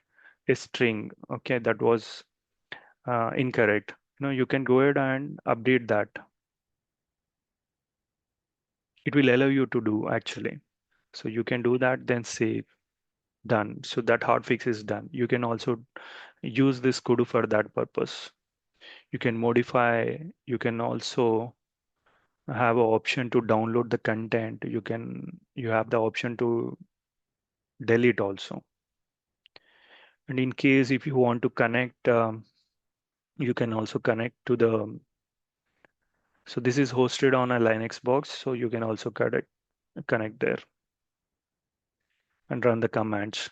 a string. Okay, that was incorrect. You can go ahead and update that. It will allow you to do actually. So you can do that, then save, done. So that hotfix is done. You can also use this Kudu for that purpose. You can modify, you can also have an option to download the content. You have the option to delete also. And in case if you want to connect, you can also connect to so this is hosted on a Linux box, so you can also connect there and run the commands.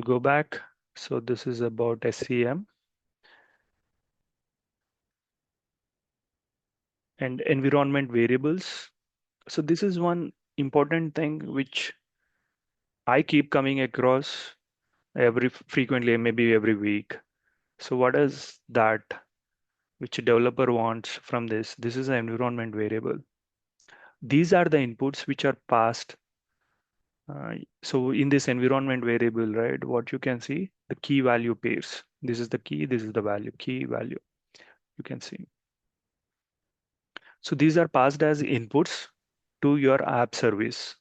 Go back. So this is about SCM and environment variables. So this is one important thing which I keep coming across frequently, maybe every week. So what is that which a developer wants from this? This is an environment variable. These are the inputs which are passed. So in this environment variable, right, what you can see, the key value pairs. This is the key, this is the value, key value, you can see. So these are passed as inputs to your app service.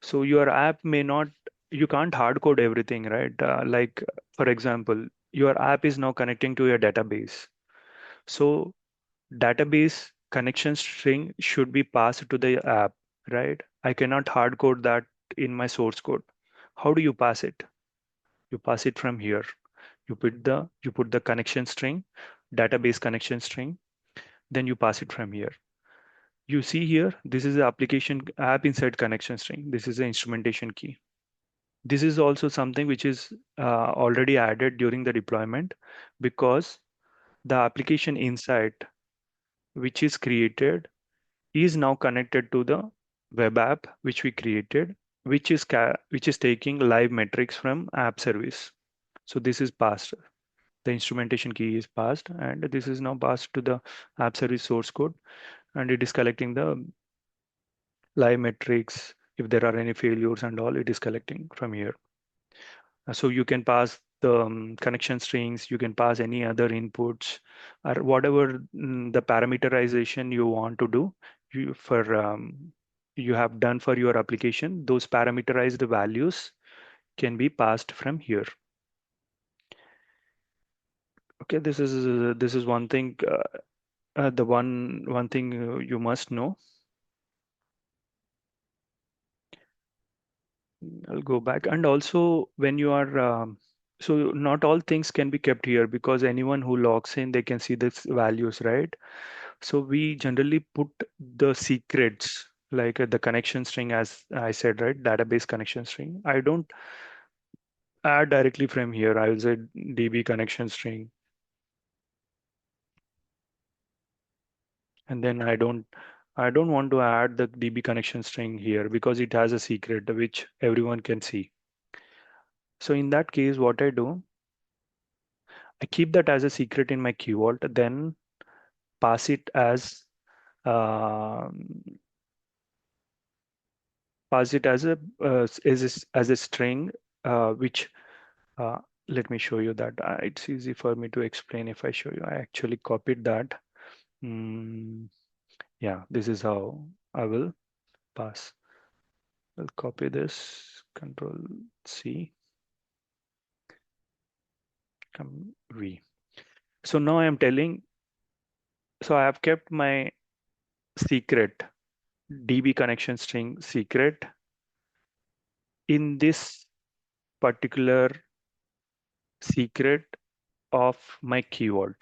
So your app may not, you can't hard code everything, right? Like, for example, your app is now connecting to your database. So database connection string should be passed to the app, right? I cannot hard code that in my source code. How do you pass it? You pass it from here. You put the connection string, database connection string, then you pass it from here. You see here, this is the application app inside connection string. This is the instrumentation key. This is also something which is already added during the deployment because the application inside which is created is now connected to the web app which we created, which is taking live metrics from app service. So this is passed. The instrumentation key is passed, and this is now passed to the app service source code, and it is collecting the live metrics. If there are any failures and all, it is collecting from here. So you can pass the connection strings, you can pass any other inputs or whatever the parameterization you want to do you have done for your application. Those parameterized values can be passed from here. Okay, this is one thing. The one thing you must know. I'll go back. And also when you are, so not all things can be kept here because anyone who logs in, they can see this values, right? So we generally put the secrets like the connection string, as I said, right? Database connection string. I don't add directly from here. I will say DB connection string. And then I don't want to add the DB connection string here because it has a secret which everyone can see. So in that case, what I do, I keep that as a secret in my key vault, then pass it um, as a string, which uh, let me show you that. It's easy for me to explain if I show you. I actually copied that. Mm, yeah, this is how I will pass. I'll copy this, Control C. V. So now I am telling, so I have kept my secret DB connection string secret in this particular secret of my key vault.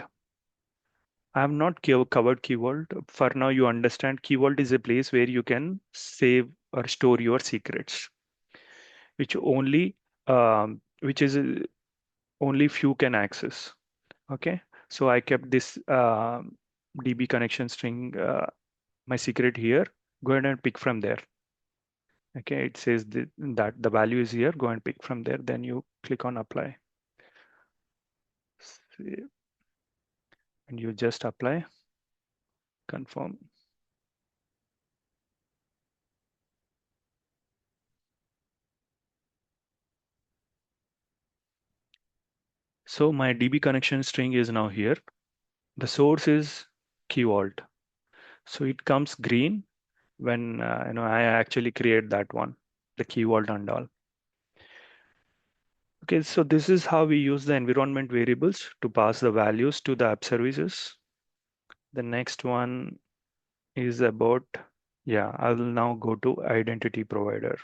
I have not covered key vault. For now, you understand key vault is a place where you can save or store your secrets, which only which is only few can access. Okay, so I kept this DB connection string, my secret here. Go ahead and pick from there. Okay, it says that the value is here. Go and pick from there. Then you click on apply. Save, and you just apply, confirm. So my DB connection string is now here. The source is key vault. So it comes green when I actually create that one, the key vault and all. Okay, so this is how we use the environment variables to pass the values to the app services. The next one is about, yeah, I will now go to identity provider.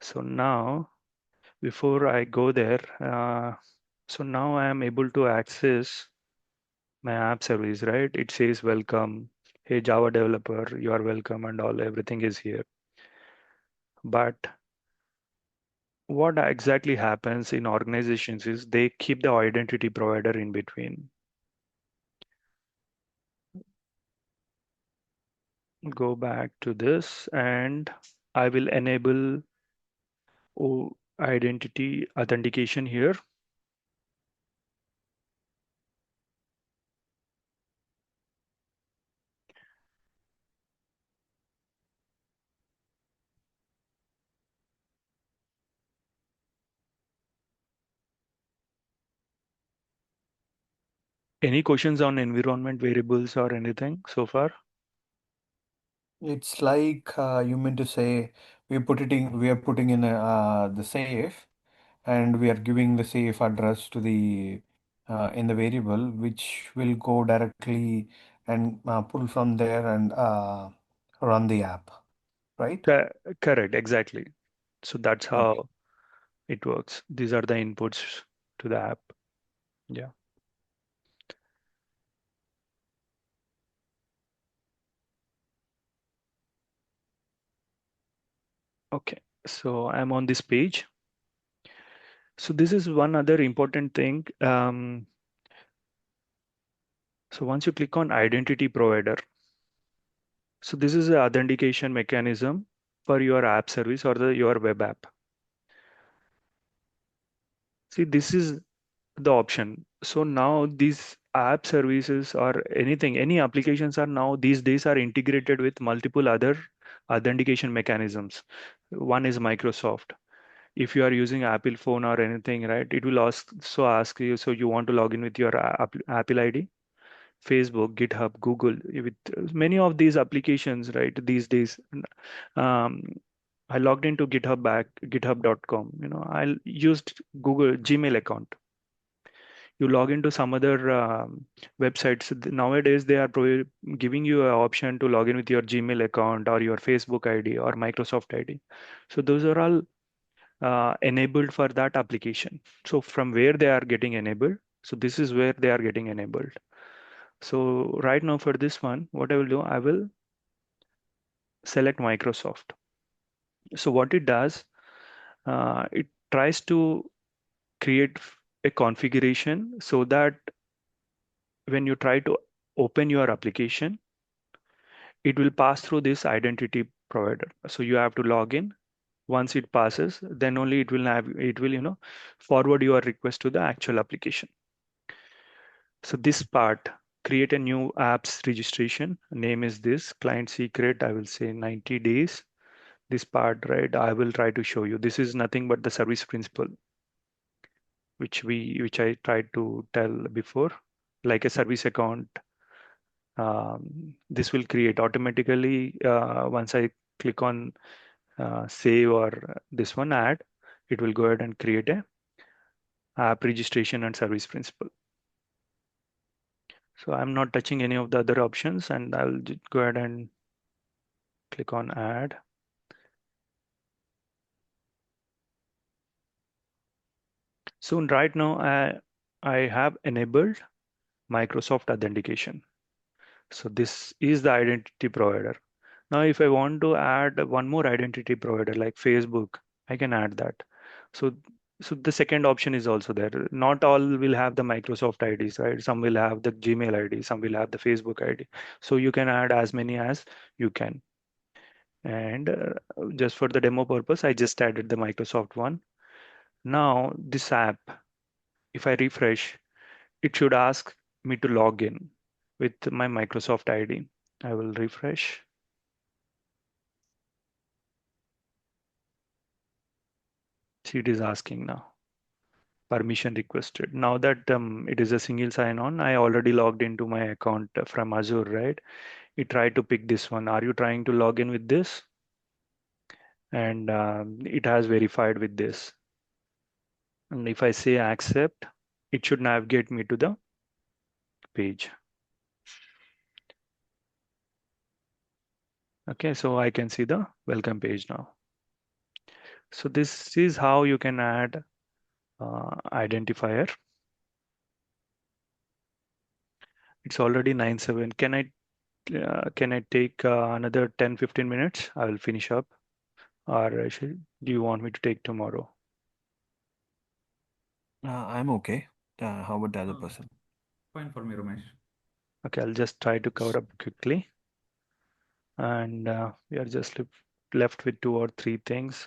So now, before I go there, so now I am able to access my app service, right? It says welcome. Hey, Java developer, you are welcome and all, everything is here. But what exactly happens in organizations is they keep the identity provider in between. Go back to this and I will enable identity authentication here. Any questions on environment variables or anything so far? It's like you meant to say we are putting in the safe, and we are giving the safe address to the in the variable, which will go directly and pull from there and run the app, right? Co- Correct, exactly. So that's Okay. how it works. These are the inputs to the app. Yeah. Okay. So I'm on this page. So this is one other important thing. So once you click on identity provider, so this is the authentication mechanism for your app service or your web app. See, this is the option. So now these app services or anything, any applications are now these days are integrated with multiple other authentication mechanisms. One is Microsoft. If you are using Apple phone or anything, right, it will ask you, so you want to log in with your Apple ID, Facebook, GitHub, Google, with many of these applications, right, these days. Um, I logged into github.com, I used Google Gmail account. You log into some other websites. Nowadays, they are giving you an option to log in with your Gmail account or your Facebook ID or Microsoft ID. So those are all enabled for that application. So from where they are getting enabled, so this is where they are getting enabled. So right now for this one, what I will do, I will select Microsoft. So what it does, it tries to create a configuration so that when you try to open your application, it will pass through this identity provider. So you have to log in. Once it passes, then only it will forward your request to the actual application. So this part, create a new apps registration. Name is this, client secret. I will say 90 days. This part, right, I will try to show you. This is nothing but the service principle, which I tried to tell before, like a service account. This will create automatically once I click on save or this one add, it will go ahead and create a app registration and service principal. So I'm not touching any of the other options, and I'll just go ahead and click on add. So right now I have enabled Microsoft authentication. So this is the identity provider. Now, if I want to add one more identity provider like Facebook, I can add that. So, so the second option is also there. Not all will have the Microsoft IDs, right? Some will have the Gmail ID, some will have the Facebook ID. So you can add as many as you can. And just for the demo purpose, I just added the Microsoft one. Now, this app, if I refresh, it should ask me to log in with my Microsoft ID. I will refresh. See, it is asking now. Permission requested. Now that it is a single sign-on, I already logged into my account from Azure, right? It tried to pick this one. Are you trying to log in with this? And it has verified with this. And if I say accept, it should navigate me to the page. Okay, so I can see the welcome page now. So this is how you can add identifier. It's already 9:07. Can I take another 10-15 minutes? I will finish up. Or do you want me to take tomorrow? I'm okay. How about the other Uh, person? Fine for me, Ramesh. Okay, I'll just try to cover up quickly. And we are just left with two or three things.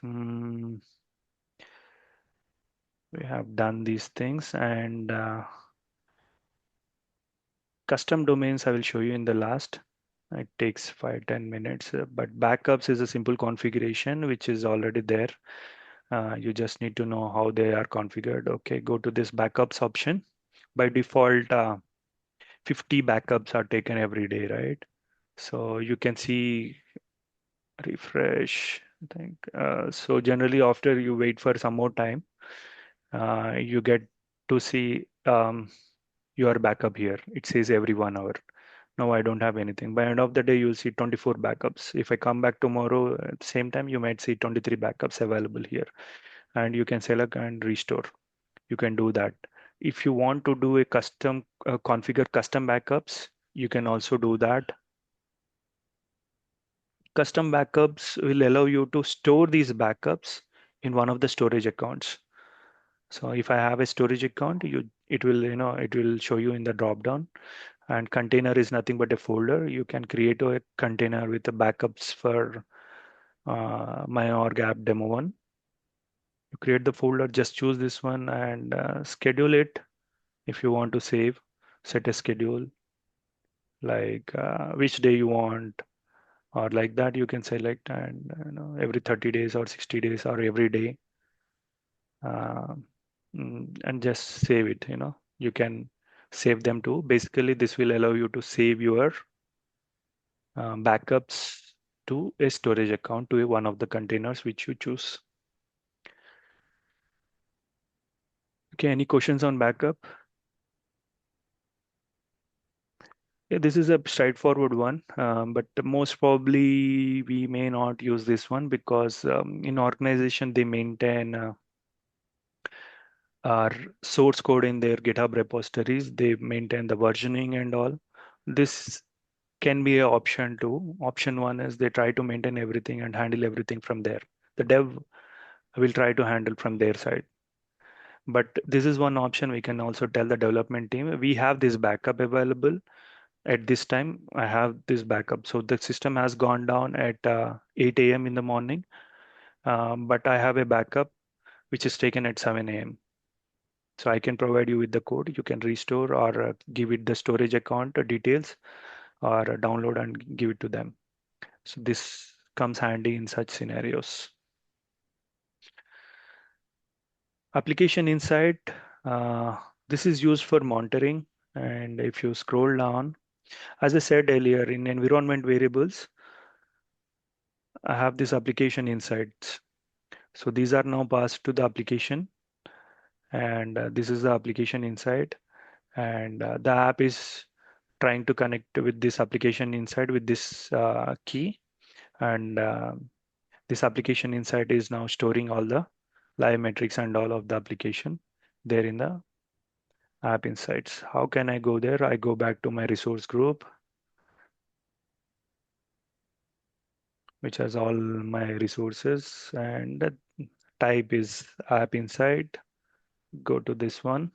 We have done these things, and custom domains I will show you in the last. It takes 5-10 minutes, but backups is a simple configuration which is already there. You just need to know how they are configured. Okay, go to this backups option. By default, 50 backups are taken every day, right? So you can see refresh, I think. So generally after you wait for some more time, you get to see your backup here. It says every 1 hour. Now I don't have anything. By end of the day, you'll see 24 backups. If I come back tomorrow at the same time, you might see 23 backups available here. And you can select and restore. You can do that. If you want to do a custom, configure custom backups, you can also do that. Custom backups will allow you to store these backups in one of the storage accounts. So if I have a storage account, it will, it will show you in the drop down. And container is nothing but a folder. You can create a container with the backups for my org app demo one. You create the folder, just choose this one and schedule it. If you want to save, set a schedule like which day you want, or like that you can select, and every 30 days or 60 days or every day, uh, and just save it. You can save them too. Basically this will allow you to save your backups to a storage account, to one of the containers which you choose. Okay, any questions on backup? Yeah, this is a straightforward one, but most probably we may not use this one because in organization they maintain our source code in their GitHub repositories. They maintain the versioning and all. This can be an option too. Option one is they try to maintain everything and handle everything from there. The dev will try to handle from their side. But this is one option. We can also tell the development team, we have this backup available. At this time, I have this backup. So the system has gone down at 8 a.m. in the morning, but I have a backup which is taken at 7 a.m. So I can provide you with the code. You can restore or give it the storage account details, or download and give it to them. So this comes handy in such scenarios. Application Insight, uh, this is used for monitoring. And if you scroll down, as I said earlier, in environment variables, I have this application insights. So these are now passed to the application, and this is the application inside, and the app is trying to connect with this application inside with this key, and this application inside is now storing all the live metrics and all of the application there in the app insights. How can I go there? I go back to my resource group, which has all my resources, and the type is app inside. Go to this one.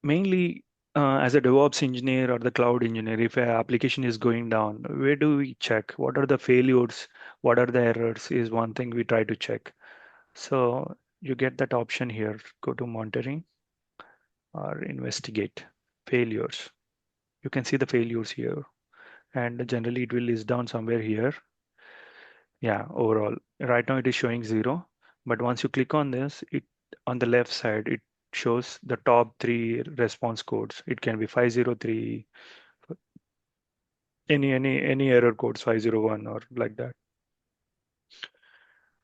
Mainly, as a DevOps engineer or the cloud engineer, if an application is going down, where do we check? What are the failures? What are the errors? Is one thing we try to check. So you get that option here. Go to monitoring or investigate failures. You can see the failures here, and generally it will list down somewhere here. Yeah, overall. Right now it is showing 0, but once you click on this, it on the left side, it shows the top three response codes. It can be 503, any error codes, 501 or like that,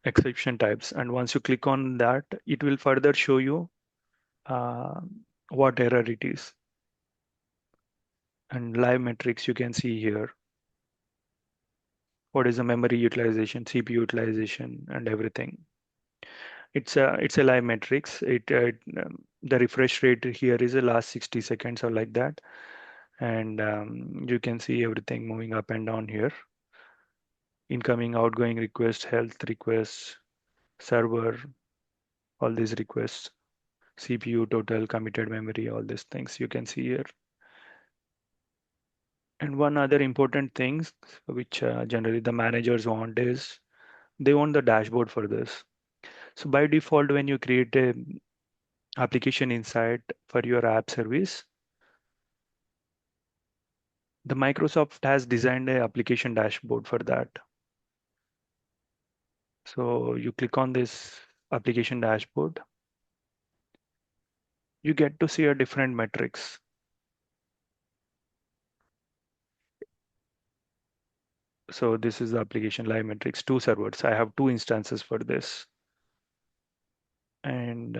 exception types. And once you click on that, it will further show you uh, what error it is. And live metrics you can see here. What is the memory utilization, CPU utilization, and everything. It's a live metrics. The refresh rate here is the last 60 seconds or like that, and you can see everything moving up and down here. Incoming, outgoing request, health requests, server, all these requests, CPU total, committed memory, all these things you can see here. And one other important thing which generally the managers want is they want the dashboard for this. So by default, when you create a application inside for your app service, the Microsoft has designed a application dashboard for that. So you click on this application dashboard, you get to see a different metrics. So this is the application live metrics, two servers. I have two instances for this. And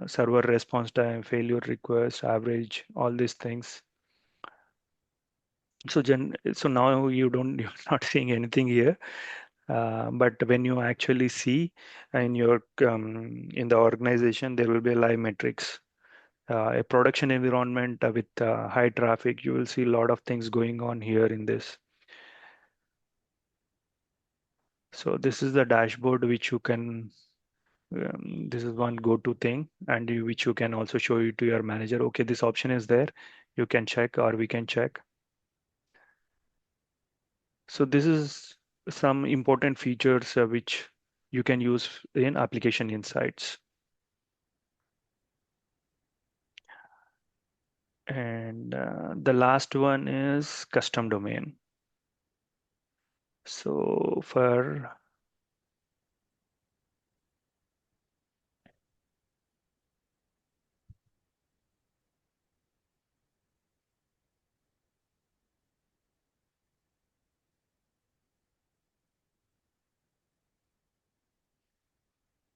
server response time, failure request, average, all these things. So now you're not seeing anything here. But when you actually see in your in the organization, there will be a live metrics. A production environment with high traffic, you will see a lot of things going on here in this. So this is the dashboard which you can, this is one go-to thing, and which you can also show it to your manager. Okay, this option is there. You can check or we can check. So this is some important features which you can use in application insights. And the last one is custom domain. So for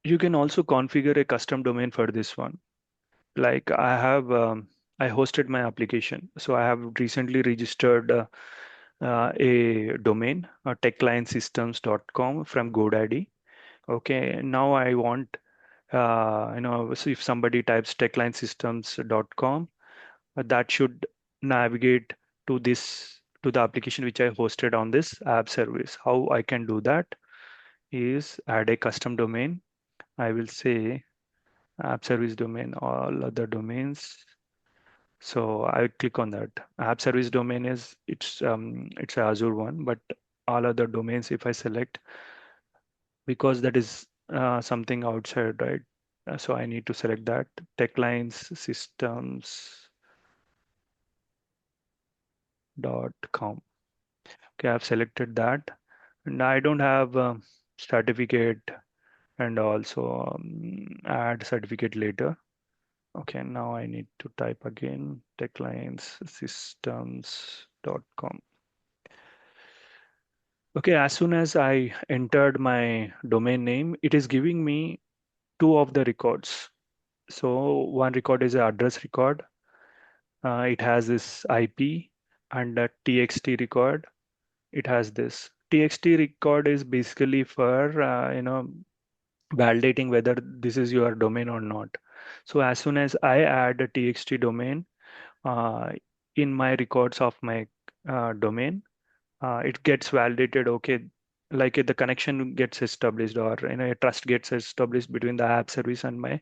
you can also configure a custom domain for this one. Like I hosted my application. So I have recently registered a domain, techlinesystems.com from GoDaddy. Okay, now I want, so if somebody types techlinesystems.com, that should navigate to to the application which I hosted on this app service. How I can do that is add a custom domain. I will say app service domain, all other domains. So I click on that. App service domain is it's a Azure one, but all other domains if I select, because that is something outside, right? So I need to select that techlinesystems.com. Okay, I've selected that, and I don't have certificate and also add certificate later. Okay, now I need to type again techlinesystems.com. Okay, as soon as I entered my domain name, it is giving me two of the records. So one record is an address record. It has this IP, and a TXT record. It has this. TXT record is basically for validating whether this is your domain or not. So as soon as I add a TXT domain uh, in my records of my domain, it gets validated. Okay, like the connection gets established, or a trust gets established between the app service and my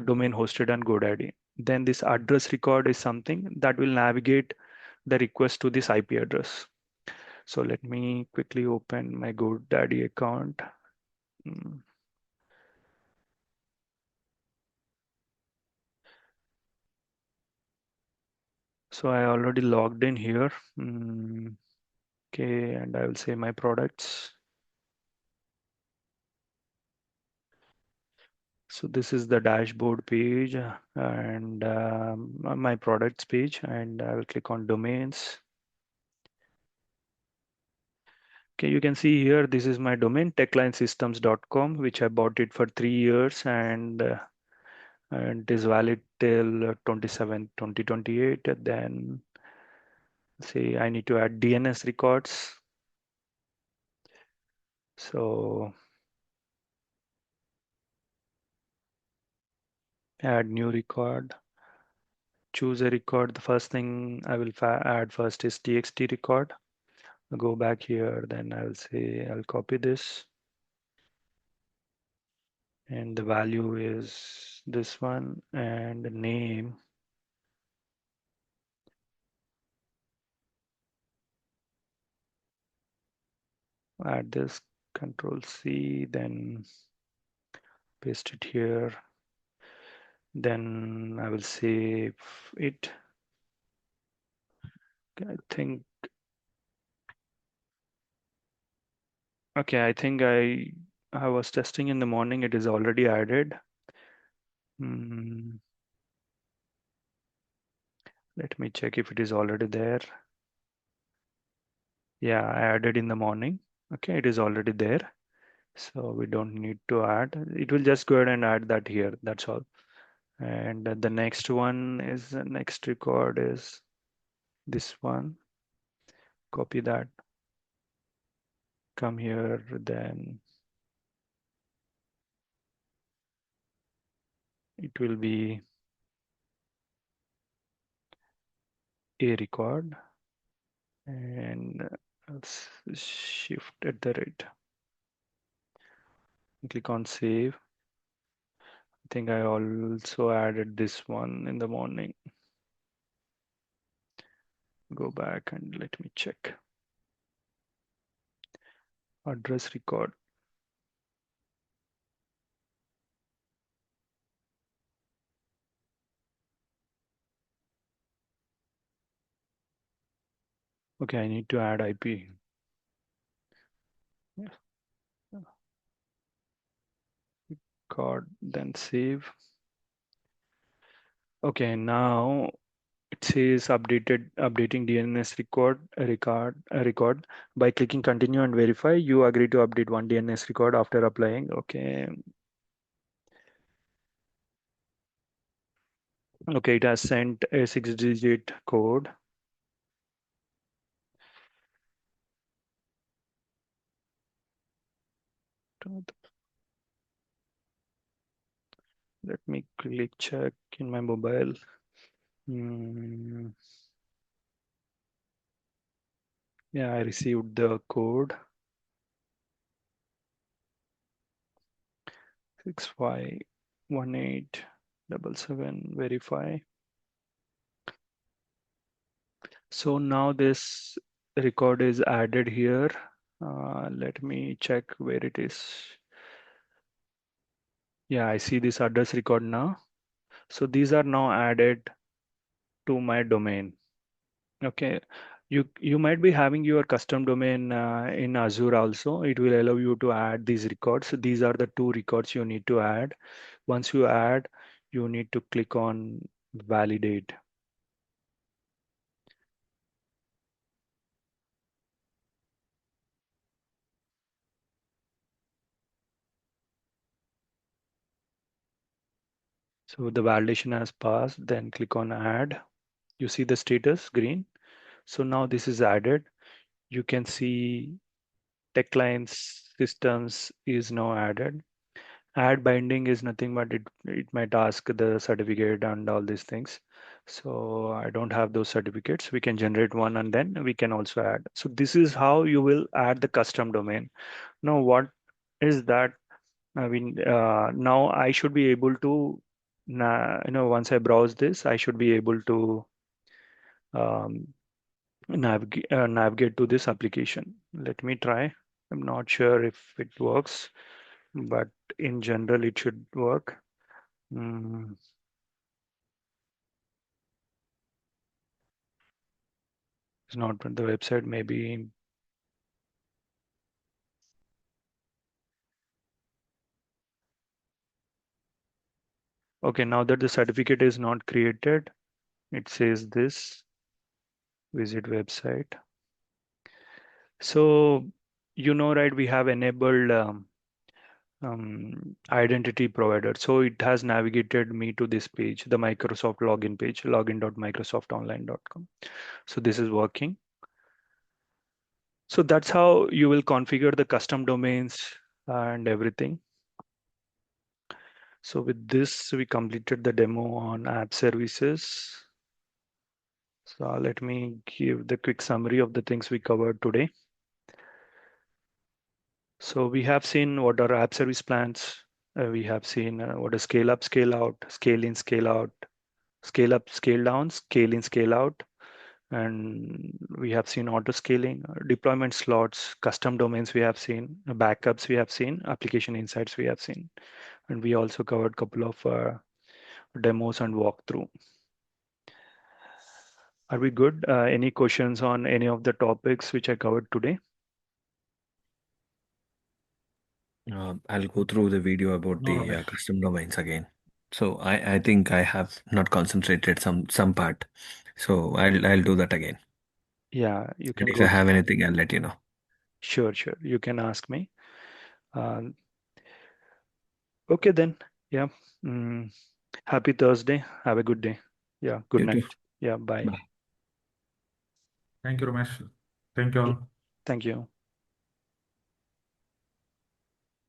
domain hosted on GoDaddy. Then this address record is something that will navigate the request to this IP address. So let me quickly open my GoDaddy account. Mm, So I already logged in here. Okay, and I will say my products. So this is the dashboard page and my products page, and I will click on domains. Okay, you can see here, this is my domain techlinesystems.com, which I bought it for 3 years, and it is valid till 27 2028. Then say I need to add DNS records. So add new record, choose a record. The first thing I will add first is TXT record. I'll go back here, then I'll say I'll copy this, and the value is this one, and the name, add this, Control C, then paste it here. Then I will save it. I think, okay, I think I was testing in the morning, it is already added. Hmm, Let me check if it is already there. Yeah, I added in the morning. Okay, it is already there. So we don't need to add. It will just go ahead and add that here. That's all. And the next one is the next record is this one. Copy that. Come here. Then it will be a record. And let's shift at the rate. Click on save. I think I also added this one in the morning. Go back and let me check. Address record. Okay, I need to add IP. Yeah. Record, then save. Okay, now it says updating DNS record. By clicking continue and verify, you agree to update one DNS record after applying. Okay. Okay, it has sent a 6-digit code. Let me quickly check in my mobile. Hmm, Yeah, I received the code 651877. Verify. So now this record is added here. Let me check where it is. Yeah, I see this address record now. So these are now added to my domain. Okay. You might be having your custom domain in Azure also. It will allow you to add these records. So these are the two records you need to add. Once you add, you need to click on validate. So the validation has passed, then click on add. You see the status green. So now this is added. You can see tech lines systems is now added. Add binding is nothing but it might ask the certificate and all these things. So I don't have those certificates. We can generate one and then we can also add. So this is how you will add the custom domain. Now what is that? I mean, now I should be able to, once I browse this, I should be able to um, navigate to this application. Let me try. I'm not sure if it works, but in general, it should work. Mm, it's not on the website, maybe. Okay, now that the certificate is not created, it says this, visit website. So, right, we have enabled identity provider. So it has navigated me to this page, the Microsoft login page, login.microsoftonline.com. So this is working. So that's how you will configure the custom domains and everything. So with this, we completed the demo on app services. So let me give the quick summary of the things we covered today. So we have seen what are app service plans. We have seen what is scale up, scale out, scale in, scale out, scale up, scale down, scale in, scale out. And we have seen auto scaling, deployment slots, custom domains we have seen, backups we have seen, application insights we have seen. And we also covered a couple of demos and walkthrough. Are we good? Any questions on any of the topics which I covered today? I'll go through the video about No, the Ramesh. custom domains again. So I think I have not concentrated some part. So I'll do that again. Yeah, you And can if I go. have anything, I'll let you know. Sure, sure. You can ask me. Um, okay, then. Yeah. Mm, happy Thursday. Have a good day. Yeah. Good You too. night. Yeah. Bye. Bye. Thank you, Ramesh. Thank you Yeah, all. thank you.